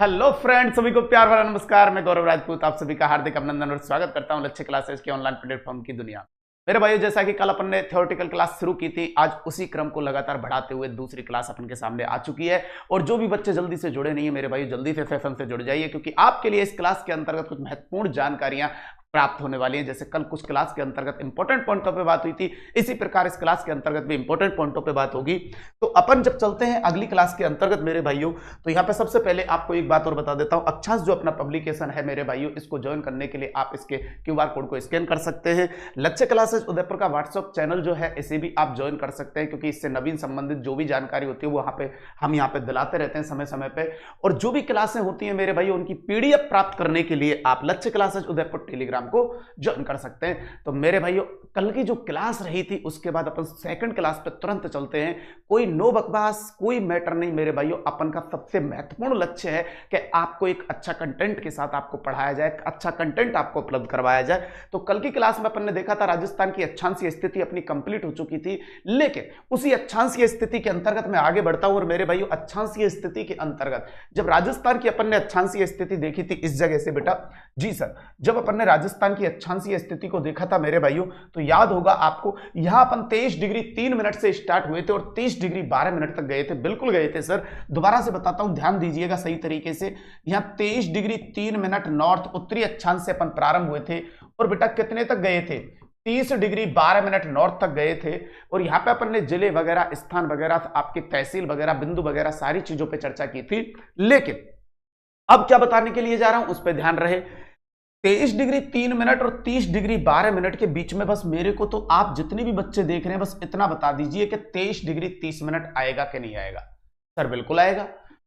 Hello friends, सभी को प्यार भरा नमस्कार। मैं गौरव राजपूत आप सभी का हार्दिक अभिनंदन और स्वागत करता हूं लक्ष्य क्लासेस के ऑनलाइन प्लेटफॉर्म की दुनिया। मेरे भाइयों, जैसा कि कल अपन ने थ्योरेटिकल क्लास शुरू की थी, आज उसी क्रम को लगातार बढ़ाते हुए दूसरी क्लास अपन के सामने आ चुकी है। और जो भी बच्चे जल्दी से जुड़े नहीं है मेरे भाइयों, जल्दी से सेशन से जुड़ जाइए, क्योंकि आपके लिए इस क्लास के अंतर्गत कुछ महत्वपूर्ण जानकारियां प्राप्त होने वाली हैं। जैसे कल कुछ क्लास के अंतर्गत इंपॉर्टेंट पॉइंटों पे बात हुई थी, इसी प्रकार इस क्लास के अंतर्गत भी इंपॉर्टेंट पॉइंटों पे बात होगी। तो अपन जब चलते हैं अगली क्लास के अंतर्गत मेरे भाइयों, तो यहाँ पे सबसे पहले आपको एक बात और बता देता हूँ। अक्षांश जो अपना पब्लिकेशन है मेरे भाइयों, इसको ज्वाइन करने के लिए आप इसके क्यूआर कोड को स्कैन कर सकते हैं। लक्ष्य क्लासेस उदयपुर का व्हाट्सएप चैनल जो है, इसे भी आप ज्वाइन कर सकते हैं, क्योंकि इससे नवीन संबंधित जो भी जानकारी होती है वो हम यहाँ पे दिलाते रहते हैं समय समय पे। और जो भी क्लासें होती है मेरे भाइयों, उनकी पीडीएफ प्राप्त करने के लिए आप लक्ष्य क्लासेस उदयपुर टेलीग्राम को ज्वाइन कर सकते हैं। तो मेरे भाइयों, कल की जो क्लास रही थी उसके बाद अपन सेकंड क्लास पे तुरंत चलते हैं। कोई नो बकवास, कोई मैटर नहीं मेरे भाइयों। अपन का सबसे महत्वपूर्ण लक्ष्य है कि आपको एक अच्छा कंटेंट के साथ आपको पढ़ाया जाए, अच्छा कंटेंट आपको उपलब्ध करवाया जाए। तो कल की क्लास में अपन ने देखा था राजस्थान की अक्षांशीय स्थिति अपनी कंप्लीट हो चुकी थी, लेकिन उसी अक्षांशीय स्थिति के अंतर्गत मैं आगे बढ़ता हूं। और मेरे भाइयों, अक्षांशीय स्थिति के अंतर्गत जब राजस्थान की अपन ने अक्षांशीय स्थिति देखी थी इस जगह से बेटा, जी सर, जब अपन ने राजस्थान की अक्षांशीय स्थिति को देखा था मेरे भाइयों, तो याद होगा आपको, यहां अपन 23 डिग्री 3 मिनट से स्टार्ट हुए थे और 30 डिग्री 12 मिनट तक गए थे। बिल्कुल गए थे सर, दोबारा से बताता हूं, ध्यान दीजिएगा सही तरीके से। यहां 23 डिग्री 3 मिनट नॉर्थ उत्तरी अक्षांश से अपन प्रारंभ हुए थे और बेटा कितने तक गए थे? 30 डिग्री 12 मिनट नॉर्थ तक गए थे। और यहां पे अपन ने जिले वगैरह, स्थान वगैरह, आपकी तहसील वगैरह, बिंदु वगैरह सारी चीजों पर चर्चा की थी। लेकिन अब क्या बताने के लिए जा रहा हूं उस पर ध्यान रहे। 23 डिग्री 3 मिनट और 30 डिग्री 12 मिनट के बीच में बस मेरे को, तो आप जितने भी बच्चे देख रहे हैं बस इतना बता दीजिए कि 23 डिग्री 30 मिनट आएगा कि नहीं आएगा? सर बिल्कुल आएगा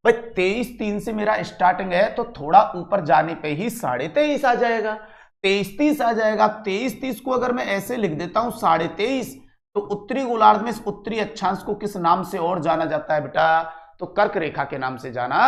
भाई। 23-3 से मेरा स्टार्टिंग है, तो थोड़ा ऊपर जाने पे ही 23.5 आ जाएगा, 23-30 आ जाएगा। 23-30 को अगर मैं ऐसे लिख देता हूं 23.5, तो उत्तरी गोलार्ध में इस उत्तरी अक्षांश को किस नाम से और जाना जाता है बेटा? तो कर्क रेखा के नाम से जाना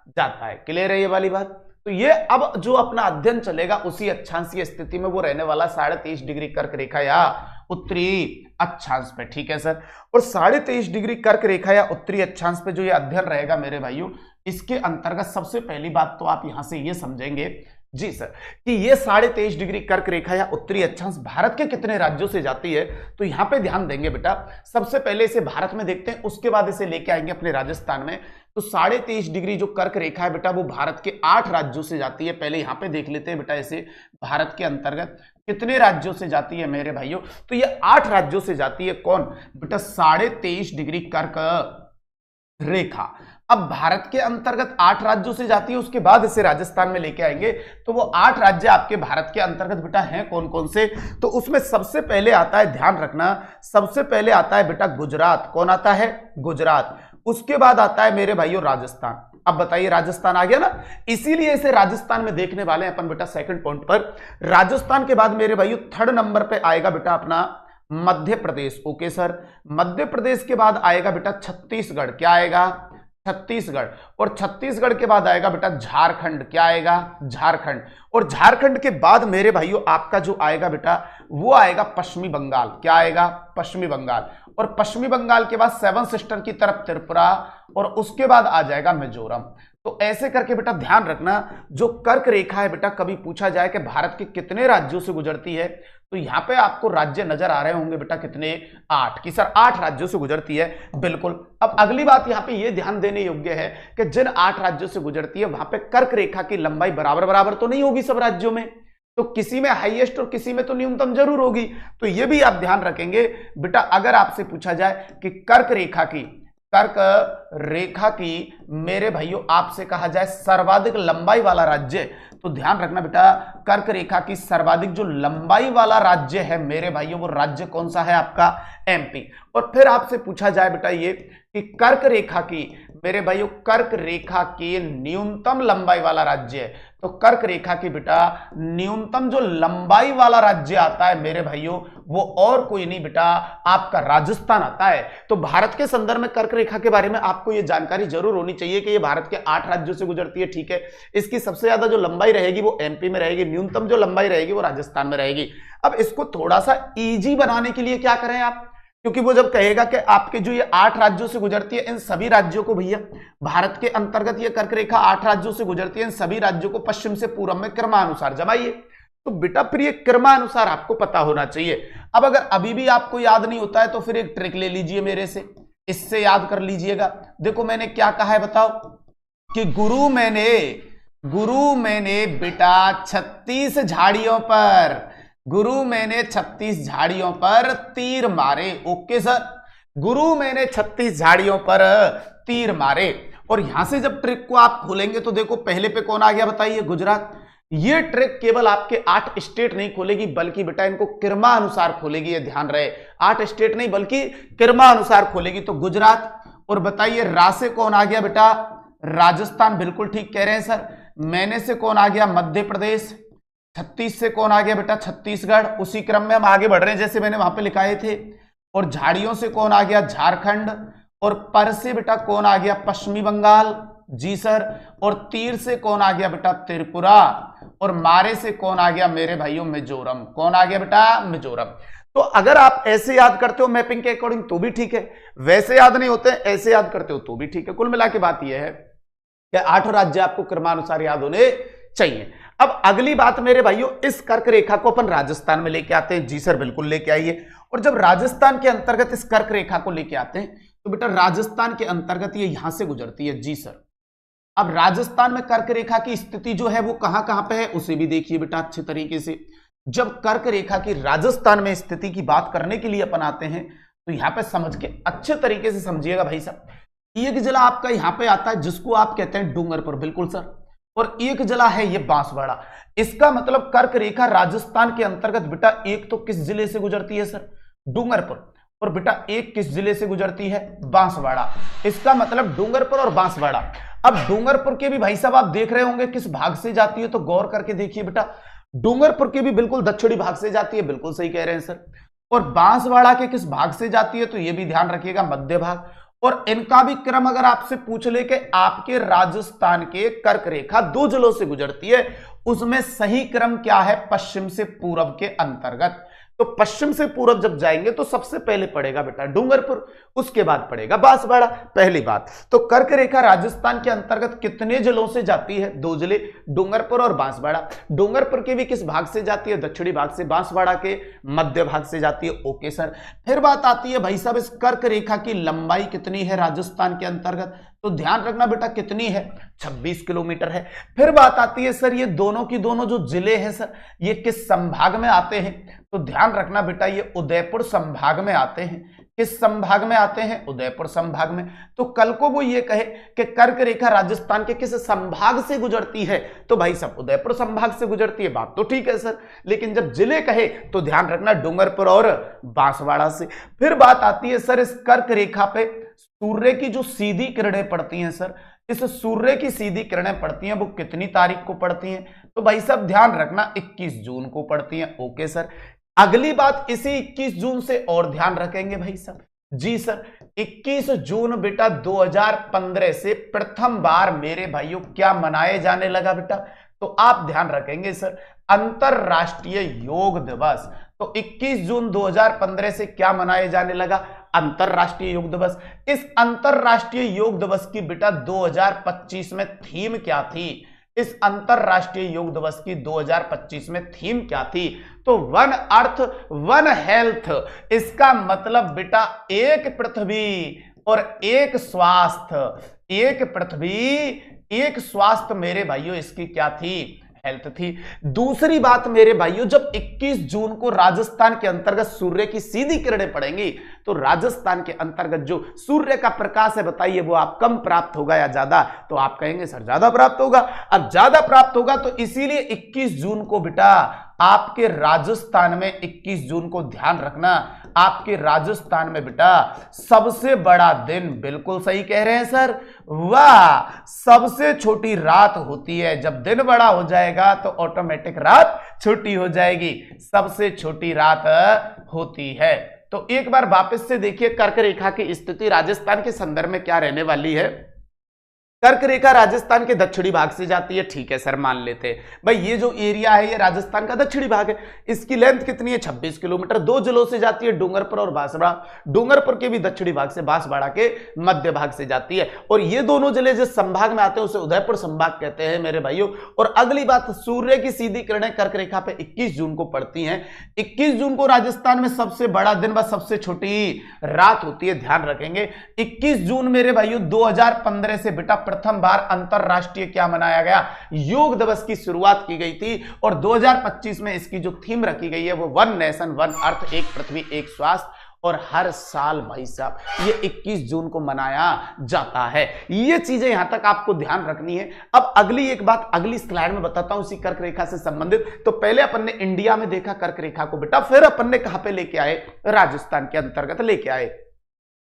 जाता है। क्लियर है ये वाली बात? तो ये अब जो अपना अध्ययन चलेगा उसी अक्षांशीय स्थिति में वो रहने वाला 23.5 डिग्री कर्क रेखा या उत्तरी अक्षांश पे। ठीक है सर। और 23.5 डिग्री कर्क रेखा या उत्तरी अक्षांश पे जो ये अध्ययन रहेगा मेरे भाइयों, इसके अंतर्गत सबसे पहली बात तो आप यहां से ये समझेंगे, जी सर, कि ये 23.5 डिग्री कर्क रेखा या उत्तरी अक्षांश भारत के कितने राज्यों से जाती है। तो यहां पे ध्यान देंगे बेटा, सबसे पहले इसे भारत में देखते हैं, उसके बाद इसे लेके आएंगे अपने राजस्थान में। तो 23.5 डिग्री जो कर्क रेखा है बेटा, वो भारत के 8 राज्यों से जाती है। पहले यहां पे देख लेते हैं बेटा, इसे भारत के अंतर्गत कितने राज्यों से जाती है मेरे भाइयों? तो ये 8 राज्यों से जाती है। कौन बेटा? 23.5 डिग्री कर्क रेखा अब भारत के अंतर्गत 8 राज्यों से जाती है। उसके बाद इसे राजस्थान में लेके आएंगे, तो वो 8 राज्य आपके भारत के अंतर्गत बेटा हैं कौन कौन से? तो उसमें सबसे पहले आता है, ध्यान रखना, सबसे पहले आता है बेटा गुजरात। कौन आता है? गुजरात। उसके बाद आता है मेरे भाइयों राजस्थान। अब बताइए, राजस्थान आ गया ना, इसीलिए इसे राजस्थान में देखने वाले हैं अपन बेटा सेकंड पॉइंट पर। राजस्थान के बाद मेरे भाइयों थर्ड नंबर पे आएगा बेटा अपना मध्य प्रदेश। Okay sir. मध्य प्रदेश के बाद आएगा बेटा छत्तीसगढ़। क्या आएगा? छत्तीसगढ़। और छत्तीसगढ़ के बाद आएगा बेटा झारखंड। क्या आएगा? झारखंड। और झारखंड के बाद मेरे भाइयों आपका जो आएगा बेटा, वो आएगा पश्चिमी बंगाल। क्या आएगा? पश्चिमी बंगाल। और पश्चिमी बंगाल के बाद 7 सिस्टर की तरफ त्रिपुरा, और उसके बाद आ जाएगा मिजोरम। तो ऐसे करके बेटा ध्यान रखना, जो कर्क रेखा है बेटा, कभी पूछा जाए कि भारत के कितने राज्यों से गुजरती है, तो यहां पे आपको राज्य नजर आ रहे होंगे बेटा, कितने? 8 की सर 8 राज्यों से गुजरती है। बिल्कुल। अब अगली बात यहां पे ये ध्यान देने योग्य है कि जिन 8 राज्यों से गुजरती है वहां पे कर्क रेखा की लंबाई बराबर बराबर तो नहीं होगी सब राज्यों में, तो किसी में हाईएस्ट और किसी में तो न्यूनतम जरूर होगी। तो ये भी आप ध्यान रखेंगे बेटा, अगर आपसे पूछा जाए कि कर्क रेखा की मेरे भाइयों आपसे कहा जाए सर्वाधिक लंबाई वाला राज्य, तो ध्यान रखना बेटा, कर्क रेखा की सर्वाधिक जो लंबाई वाला राज्य है मेरे भाइयों, वो राज्य कौन सा है? आपका एमपी। और फिर आपसे पूछा जाए बेटा ये कि कर्क रेखा की मेरे भाइयों, कर्क रेखा की न्यूनतम लंबाई वाला राज्य है, तो कर्क रेखा की बेटा न्यूनतम जो लंबाई वाला राज्य आता है मेरे भाइयों, वो और कोई नहीं बेटा, आपका राजस्थान आता है। तो भारत के संदर्भ में कर्क रेखा के बारे में आपको ये जानकारी जरूर होनी चाहिए कि ये भारत के 8 राज्यों से गुजरती है। ठीक है। इसकी सबसे ज्यादा जो लंबाई रहेगी वो एमपी में रहेगी, न्यूनतम जो लंबाई रहेगी वो राजस्थान में रहेगी। अब इसको थोड़ा सा इजी बनाने के लिए क्या करें आप, क्योंकि वो जब कहेगा कि आपके जो ये 8 राज्यों से गुजरती है, इन सभी राज्यों को भैया भारत के अंतर्गत ये कर्क रेखा 8 राज्यों से गुजरती है, इन सभी राज्यों को पश्चिम से पूर्व में क्रमानुसार जमाइए। तो बेटा फिर ये क्रमानुसार आपको पता होना चाहिए। अब अगर अभी भी आपको याद नहीं होता है तो फिर एक ट्रिक ले लीजिए मेरे से, इससे याद कर लीजिएगा। देखो मैंने क्या कहा है बताओ, कि गुरु मैंने बेटा 36 झाड़ियों पर, गुरु मैंने 36 झाड़ियों पर तीर मारे। ओके सर, गुरु मैंने 36 झाड़ियों पर तीर मारे। और यहां से जब ट्रिक को आप खोलेंगे तो देखो पहले पे कौन आ गया बताइए, गुजरात। ये ट्रिक केवल आपके 8 स्टेट नहीं खोलेगी, बल्कि बेटा इनको क्रमानुसार खोलेगी, ये ध्यान रहे। 8 स्टेट नहीं बल्कि क्रमानुसार खोलेगी। तो गुजरात, और बताइए रा से कौन आ गया बेटा, राजस्थान, बिल्कुल ठीक कह रहे हैं सर। मैंने से कौन आ गया, मध्य प्रदेश। 36 से कौन आ गया बेटा, छत्तीसगढ़। उसी क्रम में हम आगे बढ़ रहे हैं जैसे मैंने वहां पे लिखाए थे। और झाड़ियों से कौन आ गया, झारखंड। और पर से बेटा कौन आ गया, पश्चिमी बंगाल। जी सर। और तीर से कौन आ गया बेटा, त्रिपुरा। और मारे से कौन आ गया मेरे भाइयों, मिजोरम। कौन आ गया बेटा, मिजोरम। तो अगर आप ऐसे याद करते हो मैपिंग के अकॉर्डिंग तो भी ठीक है, वैसे याद नहीं होते ऐसे याद करते हो तो भी ठीक है। कुल मिला के बात यह है कि 8 राज्य आपको क्रमानुसार याद होने चाहिए। अब अगली बात मेरे भाइयों, इस कर्क रेखा को अपन राजस्थान में लेके आते हैं। जी सर, बिल्कुल लेके आइए। और जब राजस्थान के अंतर्गत इस कर्क रेखा को लेके आते हैं तो बेटा राजस्थान के अंतर्गत ये यहां से गुजरती है। जी सर। अब राजस्थान में कर्क रेखा की स्थिति जो है वो कहां कहां पे है उसे भी देखिए बेटा अच्छे तरीके से। जब कर्क रेखा की राजस्थान में स्थिति की बात करने के लिए अपन आते हैं तो यहां पे समझ के अच्छे तरीके से समझिएगा भाई साहब। एक जिला आपका यहां पे आता है जिसको आप कहते हैं डूंगरपुर, बिल्कुल सर। और एक जिला है ये बांसवाड़ा। इसका मतलब कर्क रेखा राजस्थान के अंतर्गत बेटा एक तो किस जिले से गुजरती है सर, डूंगरपुर। और बेटा एक किस जिले से गुजरती है, बांसवाड़ा। इसका मतलब डूंगरपुर और बांसवाड़ा। अब डूंगरपुर के भी भाई साहब आप देख रहे होंगे किस भाग से जाती है, तो गौर करके देखिए बेटा, डूंगरपुर के भी बिल्कुल दक्षिणी भाग से जाती है, बिल्कुल सही कह रहे हैं सर। और बांसवाड़ा के किस भाग से जाती है, तो यह भी ध्यान रखिएगा, मध्य भाग। और इनका भी क्रम अगर आपसे पूछ ले कि आपके राजस्थान के कर्क रेखा 2 जिलों से गुजरती है, उसमें सही क्रम क्या है, पश्चिम से पूर्व के अंतर्गत। तो पश्चिम से पूर्व जब जाएंगे तो सबसे पहले पड़ेगा बेटा डूंगरपुर, उसके बाद पड़ेगा बांसवाड़ा। पहली बात तो कर्क रेखा राजस्थान के अंतर्गत कितने जिलों से जाती है, 2 जिले, डूंगरपुर और बांसवाड़ा। डूंगरपुर के भी किस भाग से जाती है, दक्षिणी भाग से। बांसवाड़ा के मध्य भाग से जाती है। Okay sir. फिर बात आती है भाई साहब इस कर्क रेखा की लंबाई कितनी है राजस्थान के अंतर्गत, तो ध्यान रखना बेटा कितनी है, 26 किलोमीटर है। फिर बात आती है सर ये दोनों की दोनों जो जिले हैं सर ये किस संभाग में आते हैं, तो ध्यान रखना बेटा ये उदयपुर संभाग में आते हैं। किस संभाग में आते हैं, उदयपुर संभाग में। तो कल को वो ये कहे कि कर्क रेखा राजस्थान के किस संभाग से गुजरती है, तो भाई सब उदयपुर संभाग से गुजरती है, बात तो ठीक है सर। लेकिन जब जिले कहे तो ध्यान रखना डूंगरपुर और बांसवाड़ा से। फिर बात आती है सर इस कर्क रेखा पे सूर्य की जो सीधी किरणें पड़ती हैं सर, इस सूर्य की सीधी किरणें पड़ती हैं वो कितनी तारीख को पड़ती हैं, तो भाई साहब ध्यान रखना 21 जून को पड़ती हैं। Okay sir. अगली बात इसी 21 जून से और ध्यान रखेंगे भाई साहब। जी सर, 21 जून बेटा 2015 से प्रथम बार मेरे भाइयों क्या मनाए जाने लगा बेटा, तो आप ध्यान रखेंगे सर अंतरराष्ट्रीय योग दिवस। तो 21 जून 2015 से क्या मनाए जाने लगा, अंतरराष्ट्रीय योग दिवस। इस अंतरराष्ट्रीय योग दिवस की बेटा 2025 में थीम क्या थी, इस अंतरराष्ट्रीय योग दिवस की 2025 में थीम क्या थी, तो वन अर्थ वन हेल्थ। इसका मतलब बेटा एक पृथ्वी और एक स्वास्थ्य, एक पृथ्वी एक स्वास्थ्य मेरे भाइयों इसकी क्या थी, हेल्थ थी। दूसरी बात मेरे भाइयों जब 21 जून को राजस्थान के अंतर्गत सूर्य की सीधी किरणें पड़ेंगी तो राजस्थान के अंतर्गत जो सूर्य का प्रकाश है बताइए वो आप कम प्राप्त होगा या ज्यादा, तो आप कहेंगे सर ज्यादा प्राप्त होगा। अब ज्यादा प्राप्त होगा तो इसीलिए 21 जून को बेटा आपके राजस्थान में 21 जून को ध्यान रखना, आपके राजस्थान में बेटा सबसे बड़ा दिन, बिल्कुल सही कह रहे हैं सर, वाह, सबसे छोटी रात होती है। जब दिन बड़ा हो जाएगा तो ऑटोमेटिक रात छोटी हो जाएगी, सबसे छोटी रात होती है। तो एक बार वापस से देखिए कर्क रेखा की स्थिति राजस्थान के संदर्भ में क्या रहने वाली है। कर्क रेखा राजस्थान के दक्षिणी भाग से जाती है, ठीक है सर मान लेते हैं भाई ये जो एरिया है ये राजस्थान का दक्षिणी भाग है। इसकी लेंथ कितनी है 26 किलोमीटर। दो जिलों से जाती है, डूंगरपुर और बांसवाड़ा। डूंगरपुर के भी दक्षिणी भाग से, बांसवाड़ा के मध्य भाग से जाती है। और ये दोनों जिले जिस संभाग में आते हैं उसे उदयपुर संभाग कहते हैं मेरे भाइयों। और अगली बात, सूर्य की सीधी किरणें कर्क रेखा पे 21 जून को पड़ती हैं। 21 जून को राजस्थान में सबसे बड़ा दिन व सबसे छोटी रात होती है, ध्यान रखेंगे। 21 जून मेरे भाइयों 2015 से बेटा प्रथम बार अंतरराष्ट्रीय क्या मनाया गया, योग दिवस की शुरुआत की गई थी। और 2025 में इसकी जो थीम रखी गई है वो वन नेशन वन अर्थ, एक पृथ्वी एक स्वास्थ्य। और हर साल भाई साहब ये 21 जून को मनाया जाता है। ये चीजें यहां तक आपको ध्यान रखनी है। अब अगली एक बात अगली स्लाइड में बताता हूं इसी कर्क रेखा से संबंधित। तो पहले अपन ने इंडिया में देखा कर्क रेखा को बेटा, फिर अपन ने कहां पे लेके आए, राजस्थान के अंतर्गत लेके आए।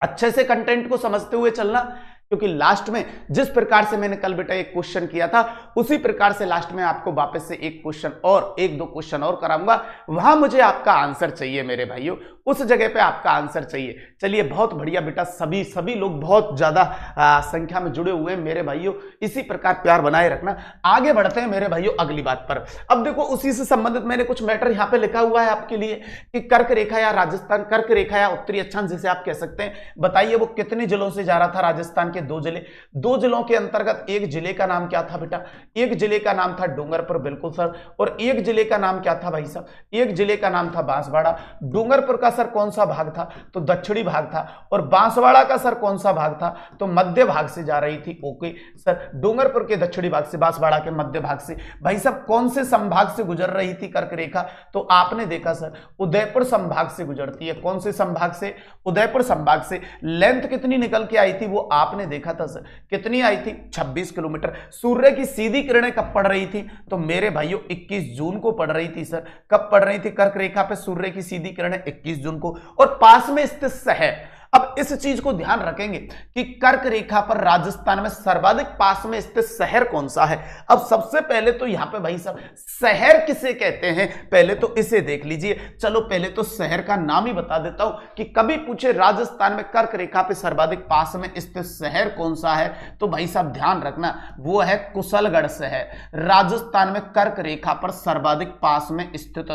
अच्छे से कंटेंट को समझते हुए चलना, क्योंकि लास्ट में जिस प्रकार से मैंने कल बेटा एक क्वेश्चन किया था उसी प्रकार से लास्ट में आपको वापस से एक क्वेश्चन और एक दो क्वेश्चन और कराऊंगा। वहां मुझे आपका आंसर चाहिए मेरे भाइयों, उस जगह पे आपका आंसर चाहिए। चलिए बहुत बढ़िया बेटा, सभी लोग बहुत ज्यादा संख्या में जुड़े हुए हैं मेरे भाइयों। इसी प्रकार प्यार बनाए रखना। आगे बढ़ते हैं मेरे भाइयों अगली बात पर। अब देखो उसी से संबंधित मैंने कुछ मैटर यहां पे लिखा हुआ है आपके लिए कि कर्क रेखा या राजस्थान, कर्क रेखा या उत्तरी अक्षांश जिसे आप कह सकते हैं, बताइए वो कितने जिलों से जा रहा था। राजस्थान के दो जिलों के अंतर्गत एक जिले का नाम क्या था बेटा, एक जिले का नाम था डूंगरपुर, बिल्कुल सर। और एक जिले का नाम क्या था भाई साहब, एक जिले का नाम था बांसवाड़ा। डूंगरपुर का सर कौन सा भाग था, तो दक्षिणी भाग था। और बांसवाड़ा का सर कौन सा भाग था, तो मध्य भाग से जा रही थी। ओके सर, डूंगरपुर के दक्षिणी भाग से, बांसवाड़ा के मध्य भाग से। भाई साहब कौन से संभाग से गुजर रही थी कर्क रेखा, तो आपने देखा सर उदयपुर संभाग से गुजरती है। कौन से संभाग से, उदयपुर संभाग से। लेंथ कितनी निकल के आई थी वो आपने देखा था सर, कितनी आई थी 26 किलोमीटर। सूर्य की सीधी किरणें कब पड़ रही थी, तो मेरे भाइयों 21 जून को पड़ रही थी सर। कब पड़ रही थी कर्क रेखा पे सूर्य की सीधी किरणें, 21 जून को। और पास में स्थित शहर, अब इस चीज को ध्यान रखेंगे कि कर्क रेखा पर राजस्थान में सर्वाधिक पास में स्थित शहर कौन सा है। अब सबसे पहले तो यहां पे भाई साहब शहर किसे कहते हैं, पहले तो इसे देख लीजिए। चलो पहले तो शहर का नाम ही बता देता हूं कि कभी पूछे राजस्थान में कर्क रेखा पे सर्वाधिक पास में स्थित शहर कौन सा है, तो भाई साहब ध्यान रखना वो है कुशलगढ़ शहर। राजस्थान में कर्क रेखा पर सर्वाधिक पास में स्थित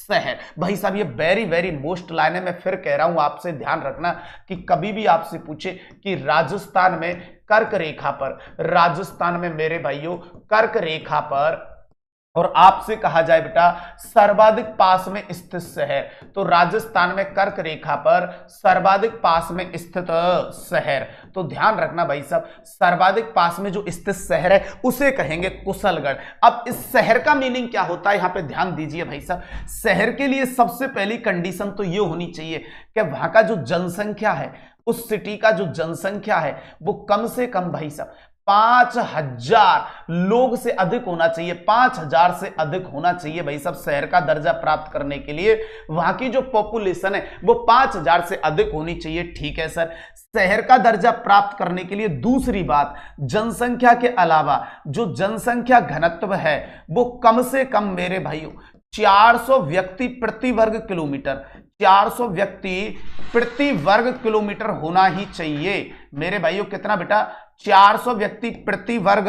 शहर। भाई साहब ये वेरी वेरी मोस्ट लाइन है, मैं फिर कह रहा हूं आपसे ध्यान रखना कि कभी भी आपसे पूछे कि राजस्थान में कर्क रेखा पर, राजस्थान में मेरे भाइयों कर्क रेखा पर, और आपसे कहा जाए बेटा सर्वाधिक पास में स्थित शहर, तो राजस्थान में कर्क रेखा पर सर्वाधिक पास में स्थित शहर। तो ध्यान रखना भाई साहब सर्वाधिक पास में जो स्थित शहर है उसे कहेंगे कुशलगढ़। अब इस शहर का मीनिंग क्या होता है यहां पे ध्यान दीजिए भाई साहब। शहर के लिए सबसे पहली कंडीशन तो ये होनी चाहिए कि वहां का जो जनसंख्या है, उस सिटी का जो जनसंख्या है वो कम से कम भाई साहब 5000 लोग से अधिक होना चाहिए। 5000 से अधिक होना चाहिए भाई साहब शहर का दर्जा प्राप्त करने के लिए। वहां की जो पॉपुलेशन है वो 5000 से अधिक होनी चाहिए, ठीक है सर। शहर का दर्जा प्राप्त करने के लिए दूसरी बात, जनसंख्या के अलावा जो जनसंख्या घनत्व है वो कम से कम मेरे भाइयों 400 व्यक्ति प्रति वर्ग किलोमीटर, 400 व्यक्ति प्रति वर्ग किलोमीटर होना ही चाहिए मेरे भाइयों। कितना बेटा, 400 व्यक्ति प्रति वर्ग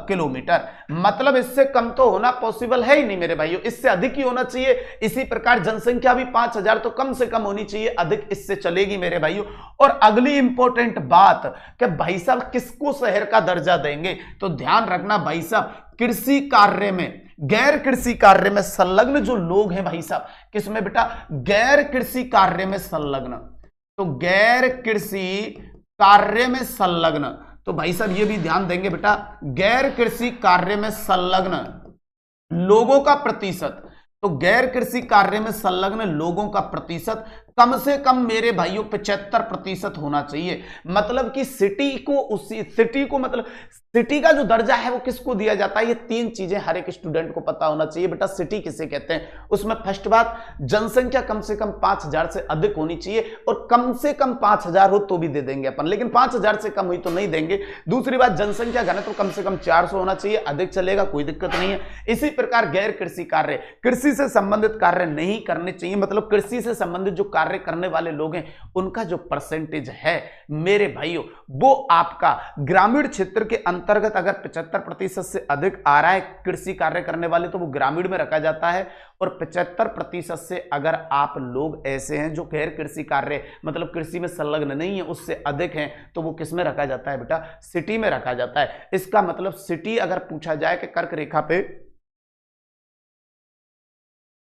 किलोमीटर। मतलब इससे कम तो होना पॉसिबल है ही नहीं मेरे भाइयों, इससे अधिक ही होना चाहिए। इसी प्रकार जनसंख्या भी 5000 तो कम से कम होनी चाहिए, अधिक इससे चलेगी मेरे भाइयों। और अगली इंपॉर्टेंट बात कि भाई साहब किसको शहर का दर्जा देंगे, तो ध्यान रखना भाई साहब कृषि कार्य में, गैर कृषि कार्य में संलग्न जो लोग हैं भाई साहब, किसमें बेटा, गैर कृषि कार्य में संलग्न। तो गैर कृषि कार्य में संलग्न, तो भाई साहब ये भी ध्यान देंगे बेटा, गैर कृषि कार्य में संलग्न लोगों का प्रतिशत, तो गैर कृषि कार्य में संलग्न लोगों का प्रतिशत कम से कम मेरे भाइयों 75% होना चाहिए। मतलब कि सिटी को मतलब सिटी का जो दर्जा है वो किसको दिया जाता है, ये तीन चीजें हर एक स्टूडेंट को पता होना चाहिए बेटा। सिटी किसे कहते हैं, उसमें फर्स्ट बात जनसंख्या कम से कम 5000 से अधिक होनी चाहिए, और कम से कम 5000 हो तो भी दे देंगे अपन, लेकिन 5000 से कम हुई तो नहीं देंगे। दूसरी बात जनसंख्या घनत्व कम से कम 400 होना चाहिए, अधिक चलेगा कोई दिक्कत नहीं है। इसी प्रकार गैर कृषि कार्य, कृषि से संबंधित कार्य नहीं करने चाहिए, मतलब कृषि से संबंधित जो कार्य करने वाले लोग हैं उनका जो परसेंटेज है मेरे भाइयों, वो आपका ग्रामीण क्षेत्र के अंतर्गत अगर 75% से अधिक आ रहा है कृषि कार्य करने वाले तो वो ग्रामीण में रखा जाता है, और 75% से अगर आप लोग ऐसे हैं जो गैर कृषि कार्य मतलब कृषि में संलग्न नहीं है उससे अधिक हैं तो वो किस में रखा जाता है बेटा, सिटी में रखा जाता है। इसका मतलब सिटी अगर पूछा जाए कि कर्क रेखा पे,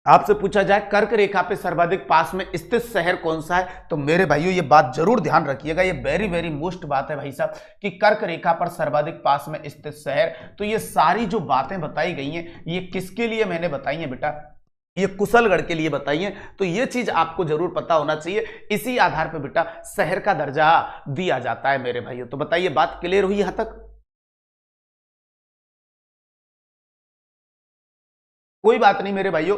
आपसे पूछा जाए कर्क रेखा पे सर्वाधिक पास में स्थित शहर कौन सा है, तो मेरे भाइयों ये बात जरूर ध्यान रखिएगा, ये वेरी वेरी मोस्ट बात है भाई साहब कि कर्क रेखा पर सर्वाधिक पास में स्थित शहर। तो ये सारी जो बातें बताई गई हैं ये किसके लिए मैंने बताई है बेटा, ये कुशलगढ़ के लिए बताई है। तो ये चीज आपको जरूर पता होना चाहिए, इसी आधार पर बेटा शहर का दर्जा दिया जाता है मेरे भाइयों। तो बताइए बात क्लियर हुई यहां तक, कोई बात नहीं मेरे भाइयों।